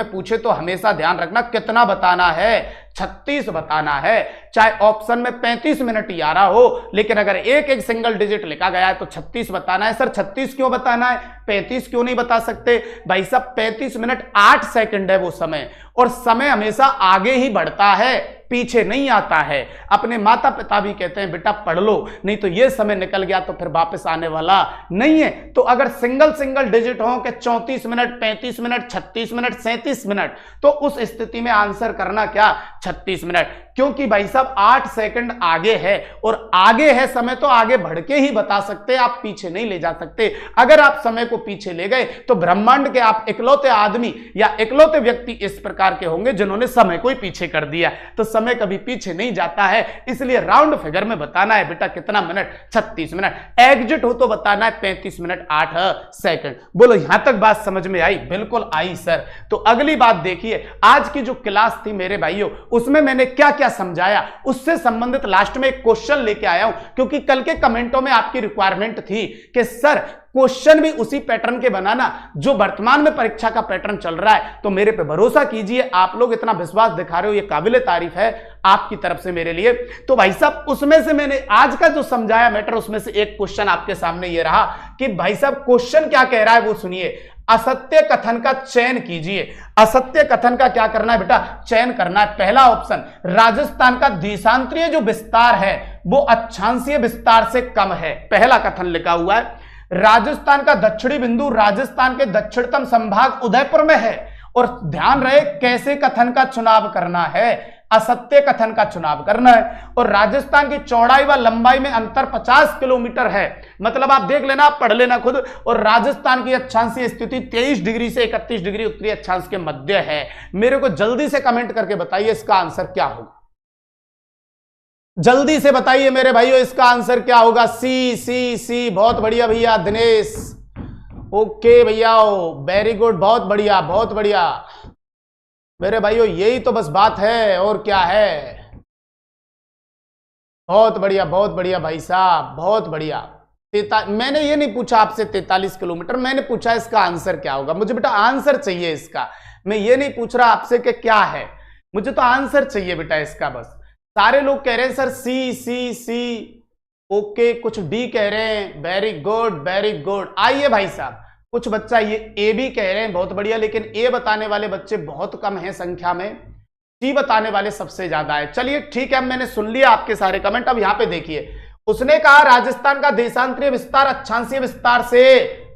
पूछे, तो हमेशा ध्यान रखना कितना बताना है, 36 बताना है। चाहे ऑप्शन में 35 मिनट ही आ रहा हो, लेकिन अगर एक सिंगल डिजिट लिखा गया है तो 36 बताना है। सर 36 क्यों बताना है, 35 क्यों नहीं बता सकते? भाई साहब 35 मिनट 8 सेकंड है वो समय, और समय हमेशा आगे ही बढ़ता है, पीछे नहीं आता है। अपने माता पिता भी कहते हैं बेटा पढ़ लो, नहीं तो ये समय निकल गया तो फिर वापस आने वाला नहीं है। तो अगर सिंगल डिजिट हो कि 34 मिनट, 35 मिनट, 36 मिनट, 37 मिनट, तो उस स्थिति में आंसर करना क्या, 36 मिनट। क्योंकि भाई साहब 8 सेकंड आगे है, और आगे है समय तो आगे बढ़ के ही बता सकते, आप पीछे नहीं ले जा सकते। अगर आप समय को पीछे ले गए तो ब्रह्मांड के आप इकलौते आदमी या इकलौते व्यक्ति इस प्रकार के होंगे जिन्होंने समय को ही पीछे कर दिया। तो समय कभी पीछे नहीं जाता है, इसलिए राउंड फिगर में बताना है बेटा कितना मिनट, 36 मिनट। एग्जिट हो तो बताना है 35 मिनट 8 सेकंड। बोलो यहां तक बात समझ में आई? बिल्कुल आई सर। तो अगली बात देखिए, आज की जो क्लास थी मेरे भाइयों, उसमें मैंने क्या क्या समझाया, उससे संबंधित लास्ट में एक क्वेश्चन लेके आया हूं, क्योंकि कल के कमेंटों में आपकी रिक्वायरमेंट थी कि सर क्वेश्चन भी उसी पैटर्न के बनाना जो वर्तमान में परीक्षा का पैटर्न चल रहा है। तो मेरे पे भरोसा कीजिए, आप लोग इतना विश्वास दिखा रहे हो, ये काबिले तारीफ है आपकी तरफ से मेरे लिए। तो भाई साहब उसमें से मैंने आज का जो समझाया मैटर, उसमें से एक क्वेश्चन आपके सामने ये रहा कि भाई साहब क्वेश्चन क्या कह रहा है वो सुनिए। असत्य कथन का चयन कीजिए। असत्य कथन का क्या करना है बेटा, चयन करना है। पहला ऑप्शन, राजस्थान का देशांतरीय जो विस्तार है वो अक्षांशीय विस्तार से कम है। पहला कथन लिखा हुआ है, राजस्थान का दक्षिणी बिंदु राजस्थान के दक्षिणतम संभाग उदयपुर में है। और ध्यान रहे कैसे कथन का चुनाव करना है, असत्य कथन का चुनाव करना है। और राजस्थान की चौड़ाई व लंबाई में अंतर 50 किलोमीटर है, मतलब आप देख लेना, आप पढ़ लेना खुद। और राजस्थान की अक्षांशीय स्थिति 23 डिग्री से 31 डिग्री उत्तरी अक्षांश के मध्य है। मेरे को जल्दी से कमेंट करके बताइए इसका आंसर क्या होगा, जल्दी से बताइए मेरे भाइयों इसका आंसर क्या होगा। सी सी सी, बहुत बढ़िया भैया दिनेश, ओके भैया, वेरी गुड, बहुत बढ़िया बहुत बढ़िया मेरे भाइयों, यही तो बस बात है और क्या है। बहुत बढ़िया भाई साहब, बहुत बढ़िया। मैंने ये नहीं पूछा आपसे 43 किलोमीटर, मैंने पूछा इसका आंसर क्या होगा। मुझे बेटा आंसर चाहिए इसका, मैं ये नहीं पूछ रहा आपसे कि क्या है, मुझे तो आंसर चाहिए बेटा इसका बस। सारे लोग कह रहे हैं सर सी सी सी, ओके, कुछ डी कह रहे हैं, वेरी गुड वेरी गुड। आइए भाई साहब, कुछ बच्चा ये ए भी कह रहे हैं, बहुत बढ़िया, लेकिन ए बताने वाले बच्चे बहुत कम हैं संख्या में, सी बताने वाले सबसे ज्यादा है। चलिए ठीक है, मैंने सुन लिया आपके सारे कमेंट। अब यहां पे देखिए, उसने कहा राजस्थान का देशांतरीय विस्तार अक्षांशीय विस्तार से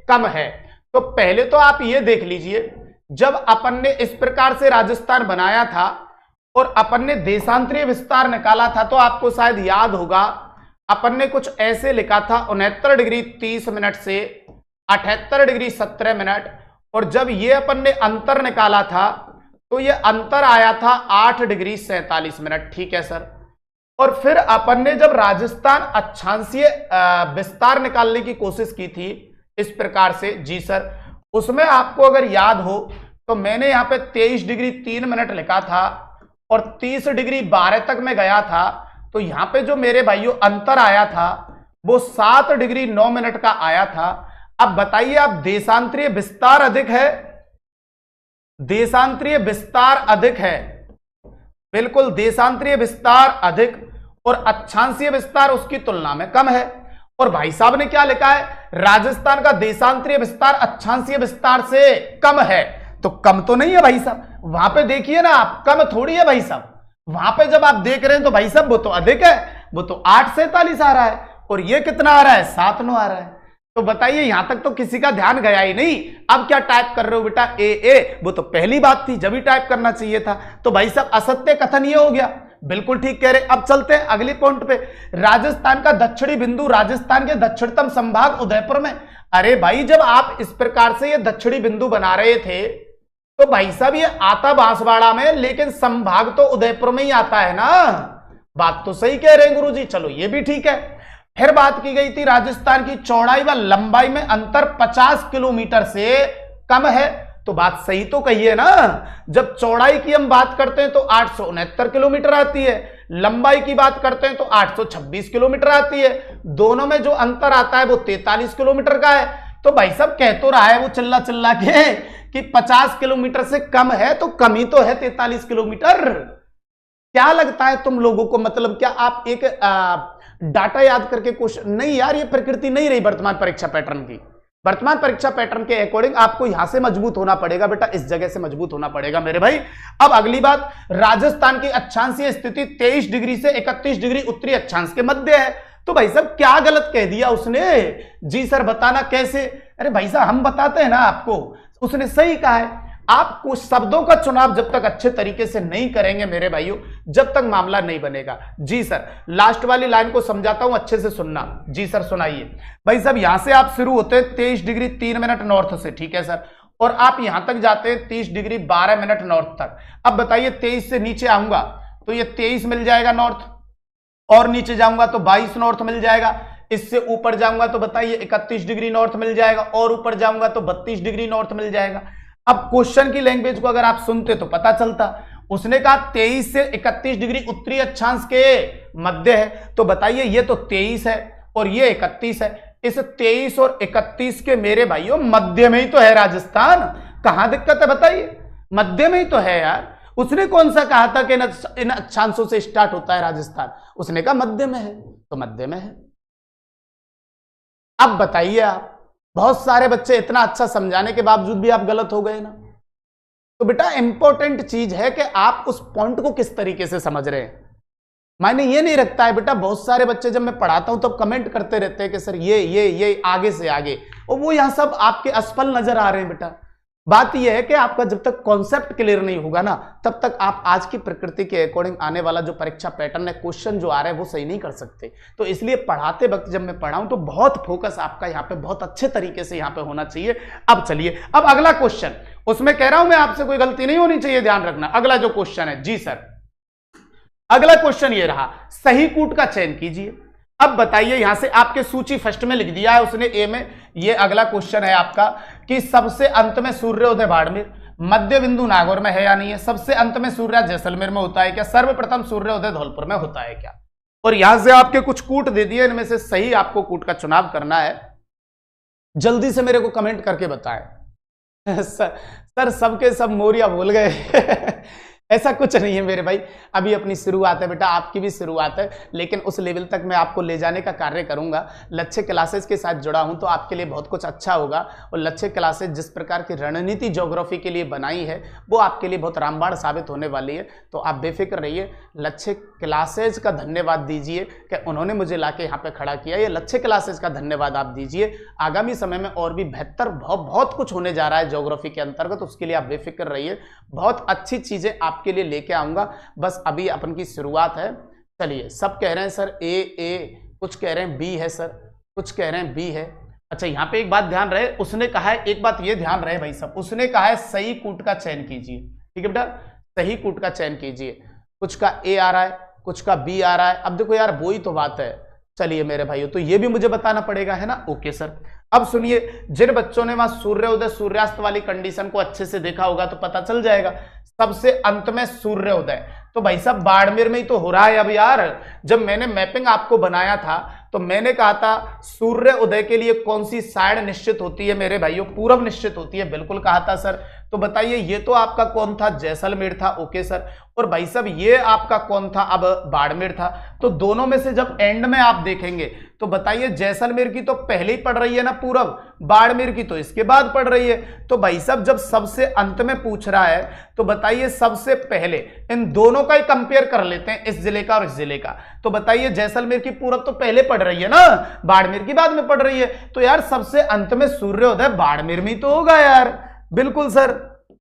कम है। तो पहले तो आप ये देख लीजिए, जब अपन ने इस प्रकार से राजस्थान बनाया था और अपन ने देशांतरीय विस्तार निकाला था, तो आपको शायद याद होगा अपन ने कुछ ऐसे लिखा था 69 डिग्री 30 मिनट से 78 डिग्री 17 मिनट। और जब ये अपन ने अंतर निकाला था तो ये अंतर आया था 8 डिग्री 47 मिनट, ठीक है सर। और फिर अपन ने जब राजस्थान अक्षांशीय विस्तार निकालने की कोशिश की थी इस प्रकार से, जी सर, उसमें आपको अगर याद हो तो मैंने यहाँ पे 23 डिग्री 3 मिनट लिखा था और 30 डिग्री 12 तक मैं गया था। तो यहाँ पे जो मेरे भाइयों अंतर आया था वो 7 डिग्री 9 मिनट का आया था। अब बताइए, आप देशांतरीय विस्तार अधिक है, देशांतरीय विस्तार अधिक है, बिल्कुल देशांतरीय विस्तार अधिक, और अक्षांशीय विस्तार उसकी तुलना में कम है। और भाई साहब ने क्या लिखा है, राजस्थान का देशांतरीय विस्तार अक्षांशीय विस्तार से कम है। तो कम तो नहीं है भाई साहब, वहां पे देखिए ना आप, कम थोड़ी है भाई साहब। वहां पे जब आप देख रहे हैं तो भाई साहब वो तो अधिक है, वो तो 8:47 आ रहा है, और ये कितना आ रहा है, 7:9 आ रहा है। तो बताइए, यहां तक तो किसी का ध्यान गया ही नहीं। अब क्या टाइप कर रहे हो बेटा, ए, वो तो पहली बात थी, जब ही टाइप करना चाहिए था। तो भाई साहब असत्य कथन ये हो गया, बिल्कुल ठीक कह रहे। अब चलते हैं अगली पॉइंट पे, राजस्थान का दक्षिणी बिंदु राजस्थान के दक्षिणतम संभाग उदयपुर में। अरे भाई, जब आप इस प्रकार से ये दक्षिणी बिंदु बना रहे थे तो भाई साहब ये आता बांसवाड़ा में, लेकिन संभाग तो उदयपुर में ही आता है ना। बात तो सही कह रहे हैं गुरुजी, चलो ये भी ठीक है। फिर बात की गई थी राजस्थान की चौड़ाई व लंबाई में अंतर 50 किलोमीटर से कम है। तो बात सही तो कही है ना, जब चौड़ाई की हम बात करते हैं तो 869 किलोमीटर आती है, लंबाई की बात करते हैं तो 826 किलोमीटर आती है, दोनों में जो अंतर आता है वो 43 किलोमीटर का है। तो भाई साहब कह तो रहा है वो चिल्ला चिल्ला के कि 50 किलोमीटर से कम है, तो कम ही तो है 43 किलोमीटर। क्या लगता है तुम लोगों को, मतलब क्या आप एक डाटा याद करके क्वेश्चन, नहीं यार ये प्रकृति नहीं रही वर्तमान परीक्षा पैटर्न की। वर्तमान परीक्षा पैटर्न के अकॉर्डिंग आपको यहां से मजबूत होना पड़ेगा बेटा, इस जगह से मजबूत होना पड़ेगा मेरे भाई। अब अगली बात, राजस्थान की अक्षांशीय स्थिति 23 डिग्री से 31 डिग्री उत्तरी अक्षांश के मध्य है। तो भाई साहब क्या गलत कह दिया उसने, जी सर बताना कैसे। अरे भाई साहब हम बताते हैं ना आपको, उसने सही कहा है। आप कुछ शब्दों का चुनाव जब तक अच्छे तरीके से नहीं करेंगे मेरे भाइयों, जब तक मामला नहीं बनेगा। जी सर, लास्ट वाली लाइन को समझाता हूं, अच्छे से सुनना। जी सर सुनाइए। भाई साहब यहां से आप शुरू होते हैं 23 डिग्री 3 मिनट नॉर्थ से, ठीक है सर, और आप यहां तक जाते हैं 30 डिग्री 12 मिनट नॉर्थ तक। अब बताइए 23 से नीचे आऊंगा तो ये 23 मिल जाएगा नॉर्थ, और नीचे जाऊंगा तो 22 नॉर्थ मिल जाएगा, इससे ऊपर जाऊंगा तो बताइए 31 डिग्री नॉर्थ मिल जाएगा, और ऊपर जाऊंगा तो 32 डिग्री नॉर्थ मिल जाएगा। अब क्वेश्चन की लैंग्वेज को अगर आप सुनते तो पता चलता, उसने कहा 23 से 31 डिग्री उत्तरी अक्षांश के मध्य है। तो बताइए ये तो 23 है और ये 31 है, इस 23 और 31 के मेरे भाइयों मध्य में ही तो है राजस्थान। कहां दिक्कत है बताइए, मध्य में ही तो है यार। उसने कौन सा कहा था कि इन अक्षांशों से स्टार्ट होता है राजस्थान, उसने कहा मध्य में है, तो मध्य में है। अब बताइए आप, बहुत सारे बच्चे इतना अच्छा समझाने के बावजूद भी आप गलत हो गए ना। तो बेटा इंपॉर्टेंट चीज है कि आप उस पॉइंट को किस तरीके से समझ रहे हैं। मायने ये नहीं रखता है बेटा, बहुत सारे बच्चे जब मैं पढ़ाता हूं तब कमेंट करते रहते हैं कि सर ये आगे से आगे, और वो यहां सब आपके असफल नजर आ रहे हैं बेटा। बात यह है कि आपका जब तक कॉन्सेप्ट क्लियर नहीं होगा ना, तब तक आप आज की प्रकृति के अकॉर्डिंग आने वाला जो परीक्षा पैटर्न है, क्वेश्चन जो आ रहे हैं वो सही नहीं कर सकते। तो इसलिए पढ़ाते वक्त जब मैं पढ़ाऊं तो बहुत फोकस आपका यहाँ पे बहुत अच्छे तरीके से यहाँ पे होना चाहिए। अब चलिए, अब अगला क्वेश्चन, उसमें कह रहा हूं मैं आपसे कोई गलती नहीं होनी चाहिए, ध्यान रखना। अगला जो क्वेश्चन है, जी सर, अगला क्वेश्चन ये रहा, सही कूट का चयन कीजिए। अब बताइए, यहां से आपके सूची फर्स्ट में लिख दिया है उसने ए में। ये अगला क्वेश्चन है आपका कि सबसे अंत में सूर्योदय बाड़मेर, मध्य बिंदु नागौर में है या नहीं है, सबसे अंत में सूर्यास्त जैसलमेर में होता है क्या, सर्वप्रथम सूर्योदय धौलपुर में होता है क्या। और यहां से आपके कुछ कूट दे दिए, इनमें से सही आपको कूट का चुनाव करना है। जल्दी से मेरे को कमेंट करके बताएं। सर सबके सब मोरिया बोल गए। ऐसा कुछ नहीं है मेरे भाई, अभी अपनी शुरुआत है बेटा, आपकी भी शुरुआत है, लेकिन उस लेवल तक मैं आपको ले जाने का कार्य करूंगा। लक्ष्य क्लासेस के साथ जुड़ा हूं तो आपके लिए बहुत कुछ अच्छा होगा। और लक्ष्य क्लासेस जिस प्रकार की रणनीति ज्योग्राफी के लिए बनाई है वो आपके लिए बहुत रामबाण साबित होने वाली है। तो आप बेफिक्र रहिए, लक्ष्य क्लासेज का धन्यवाद दीजिए कि उन्होंने मुझे लाके यहाँ पे खड़ा किया। ये लक्ष्य क्लासेज का धन्यवाद आप दीजिए। आगामी समय में और भी बेहतर बहुत कुछ होने जा रहा है ज्योग्राफी के अंतर्गत, उसके लिए आप बेफिक्र रहिए। बहुत अच्छी चीजें आपके लिए लेके आऊंगा, बस अभी अपन की शुरुआत है। चलिए, सब कह रहे हैं सर ए, कुछ कह रहे हैं बी है सर, कुछ कह रहे हैं बी है। अच्छा, यहाँ पे एक बात ध्यान रहे, उसने कहा है, एक बात ये ध्यान रहे भाई सब, उसने कहा है सही कूट का चयन कीजिए। ठीक है बेटा, सही कूट का चयन कीजिए। कुछ का ए आ रहा है, कुछ का बी आ रहा है। अब देखो यार, वो ही तो बात है। चलिए मेरे भाइयों, तो ये भी मुझे बताना पड़ेगा, है ना। ओके सर, अब सुनिए, जिन बच्चों ने वहां सूर्योदय सूर्यास्त वाली कंडीशन को अच्छे से देखा होगा तो पता चल जाएगा। सबसे अंत में सूर्योदय, तो भाई साहब बाड़मेर में ही तो हो रहा है। अब यार, जब मैंने मैपिंग आपको बनाया था तो मैंने कहा था सूर्य उदय के लिए कौन सी साइड निश्चित होती है मेरे भाइयों, पूरब निश्चित होती है, बिल्कुल कहा था सर। तो बताइए, ये तो आपका कौन था, जैसलमेर था। ओके सर, और भाई साहब ये आपका कौन था, अब बाड़मेर था। तो दोनों में से जब एंड में आप देखेंगे तो बताइए, जैसलमेर की तो पहले ही पड़ रही है ना पूरब, बाड़मेर की तो इसके बाद पड़ रही है। तो भाई साहब जब सबसे अंत में पूछ रहा है तो बताइए, सबसे पहले इन दोनों का ही कंपेयर कर लेते हैं, इस जिले का और इस जिले का। तो बताइए, जैसलमेर की पूरब तो पहले पड़ रही है ना, बाड़मेर की बाद में पड़ रही है। तो यार सबसे अंत में सूर्योदय बाड़मेर में ही तो होगा यार। बिल्कुल सर,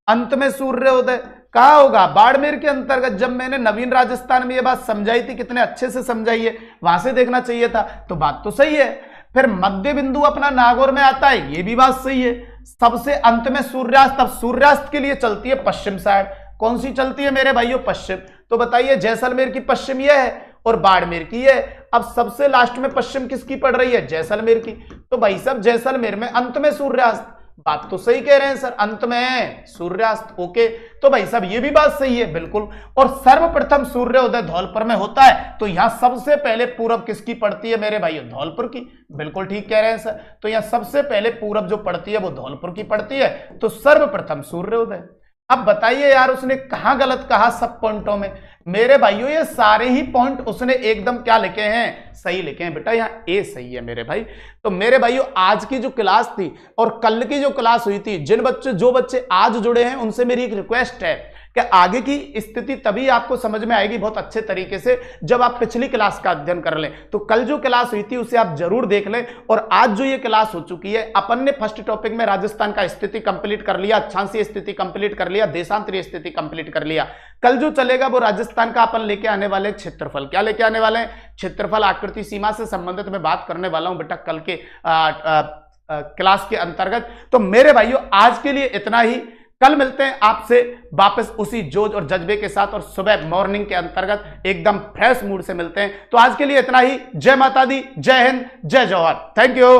अंत में सूर्योदय कहाँ होगा, बाड़मेर के अंतर्गत। जब मैंने नवीन राजस्थान में ये बात समझाई थी, कितने अच्छे से समझाई है, वहां से देखना चाहिए था। तो बात तो सही है। फिर मध्य बिंदु अपना नागौर में आता है, ये भी बात सही है। सबसे अंत में सूर्यास्त, अब सूर्यास्त के लिए चलती है पश्चिम साइड। कौन सी चलती है मेरे भाइयों, पश्चिम। तो बताइए, जैसलमेर की पश्चिम ये है और बाड़मेर की है। अब सबसे लास्ट में पश्चिम किसकी पड़ रही है, जैसलमेर की। तो भाई साहब जैसलमेर में अंत में सूर्यास्त, बात तो सही कह रहे हैं सर, अंत में सूर्यास्त। ओके, तो भाई साहब ये भी बात सही है, बिल्कुल। और सर्वप्रथम सूर्योदय धौलपुर में होता है, तो यहां सबसे पहले पूरब किसकी पड़ती है मेरे भाइयों, धौलपुर की। बिल्कुल ठीक कह रहे हैं सर, तो यहां सबसे पहले पूरब जो पड़ती है वो धौलपुर की पड़ती है, तो सर्वप्रथम सूर्योदय। अब बताइए यार, उसने कहां गलत कहा सब पॉइंटों में मेरे भाइयों, ये सारे ही पॉइंट उसने एकदम क्या लिखे हैं, सही लिखे हैं बेटा। यहाँ ए सही है मेरे भाई। तो मेरे भाइयों, आज की जो क्लास थी और कल की जो क्लास हुई थी, जो बच्चे आज जुड़े हैं उनसे मेरी एक रिक्वेस्ट है कि आगे की स्थिति तभी आपको समझ में आएगी बहुत अच्छे तरीके से जब आप पिछली क्लास का अध्ययन कर लें। तो कल जो क्लास हुई थी उसे आप जरूर देख लें। और आज जो ये क्लास हो चुकी है, अपन ने फर्स्ट टॉपिक में राजस्थान का स्थिति कंप्लीट कर लिया, अक्षांशीय स्थिति कंप्लीट कर लिया, देशांतरीय स्थिति कंप्लीट कर लिया। कल जो चलेगा वो राजस्थान का अपन लेके आने वाले क्षेत्रफल। क्या लेके आने वाले हैं, क्षेत्रफल, आकृति, सीमा से संबंधित मैं बात करने वाला हूं बेटा कल के क्लास के अंतर्गत। तो मेरे भाइयों, आज के लिए इतना ही। कल मिलते हैं आपसे वापस उसी जोश और जज्बे के साथ, और सुबह मॉर्निंग के अंतर्गत एकदम फ्रेश मूड से मिलते हैं। तो आज के लिए इतना ही। जय माता दी, जय हिंद, जय जवाहर। Thank you.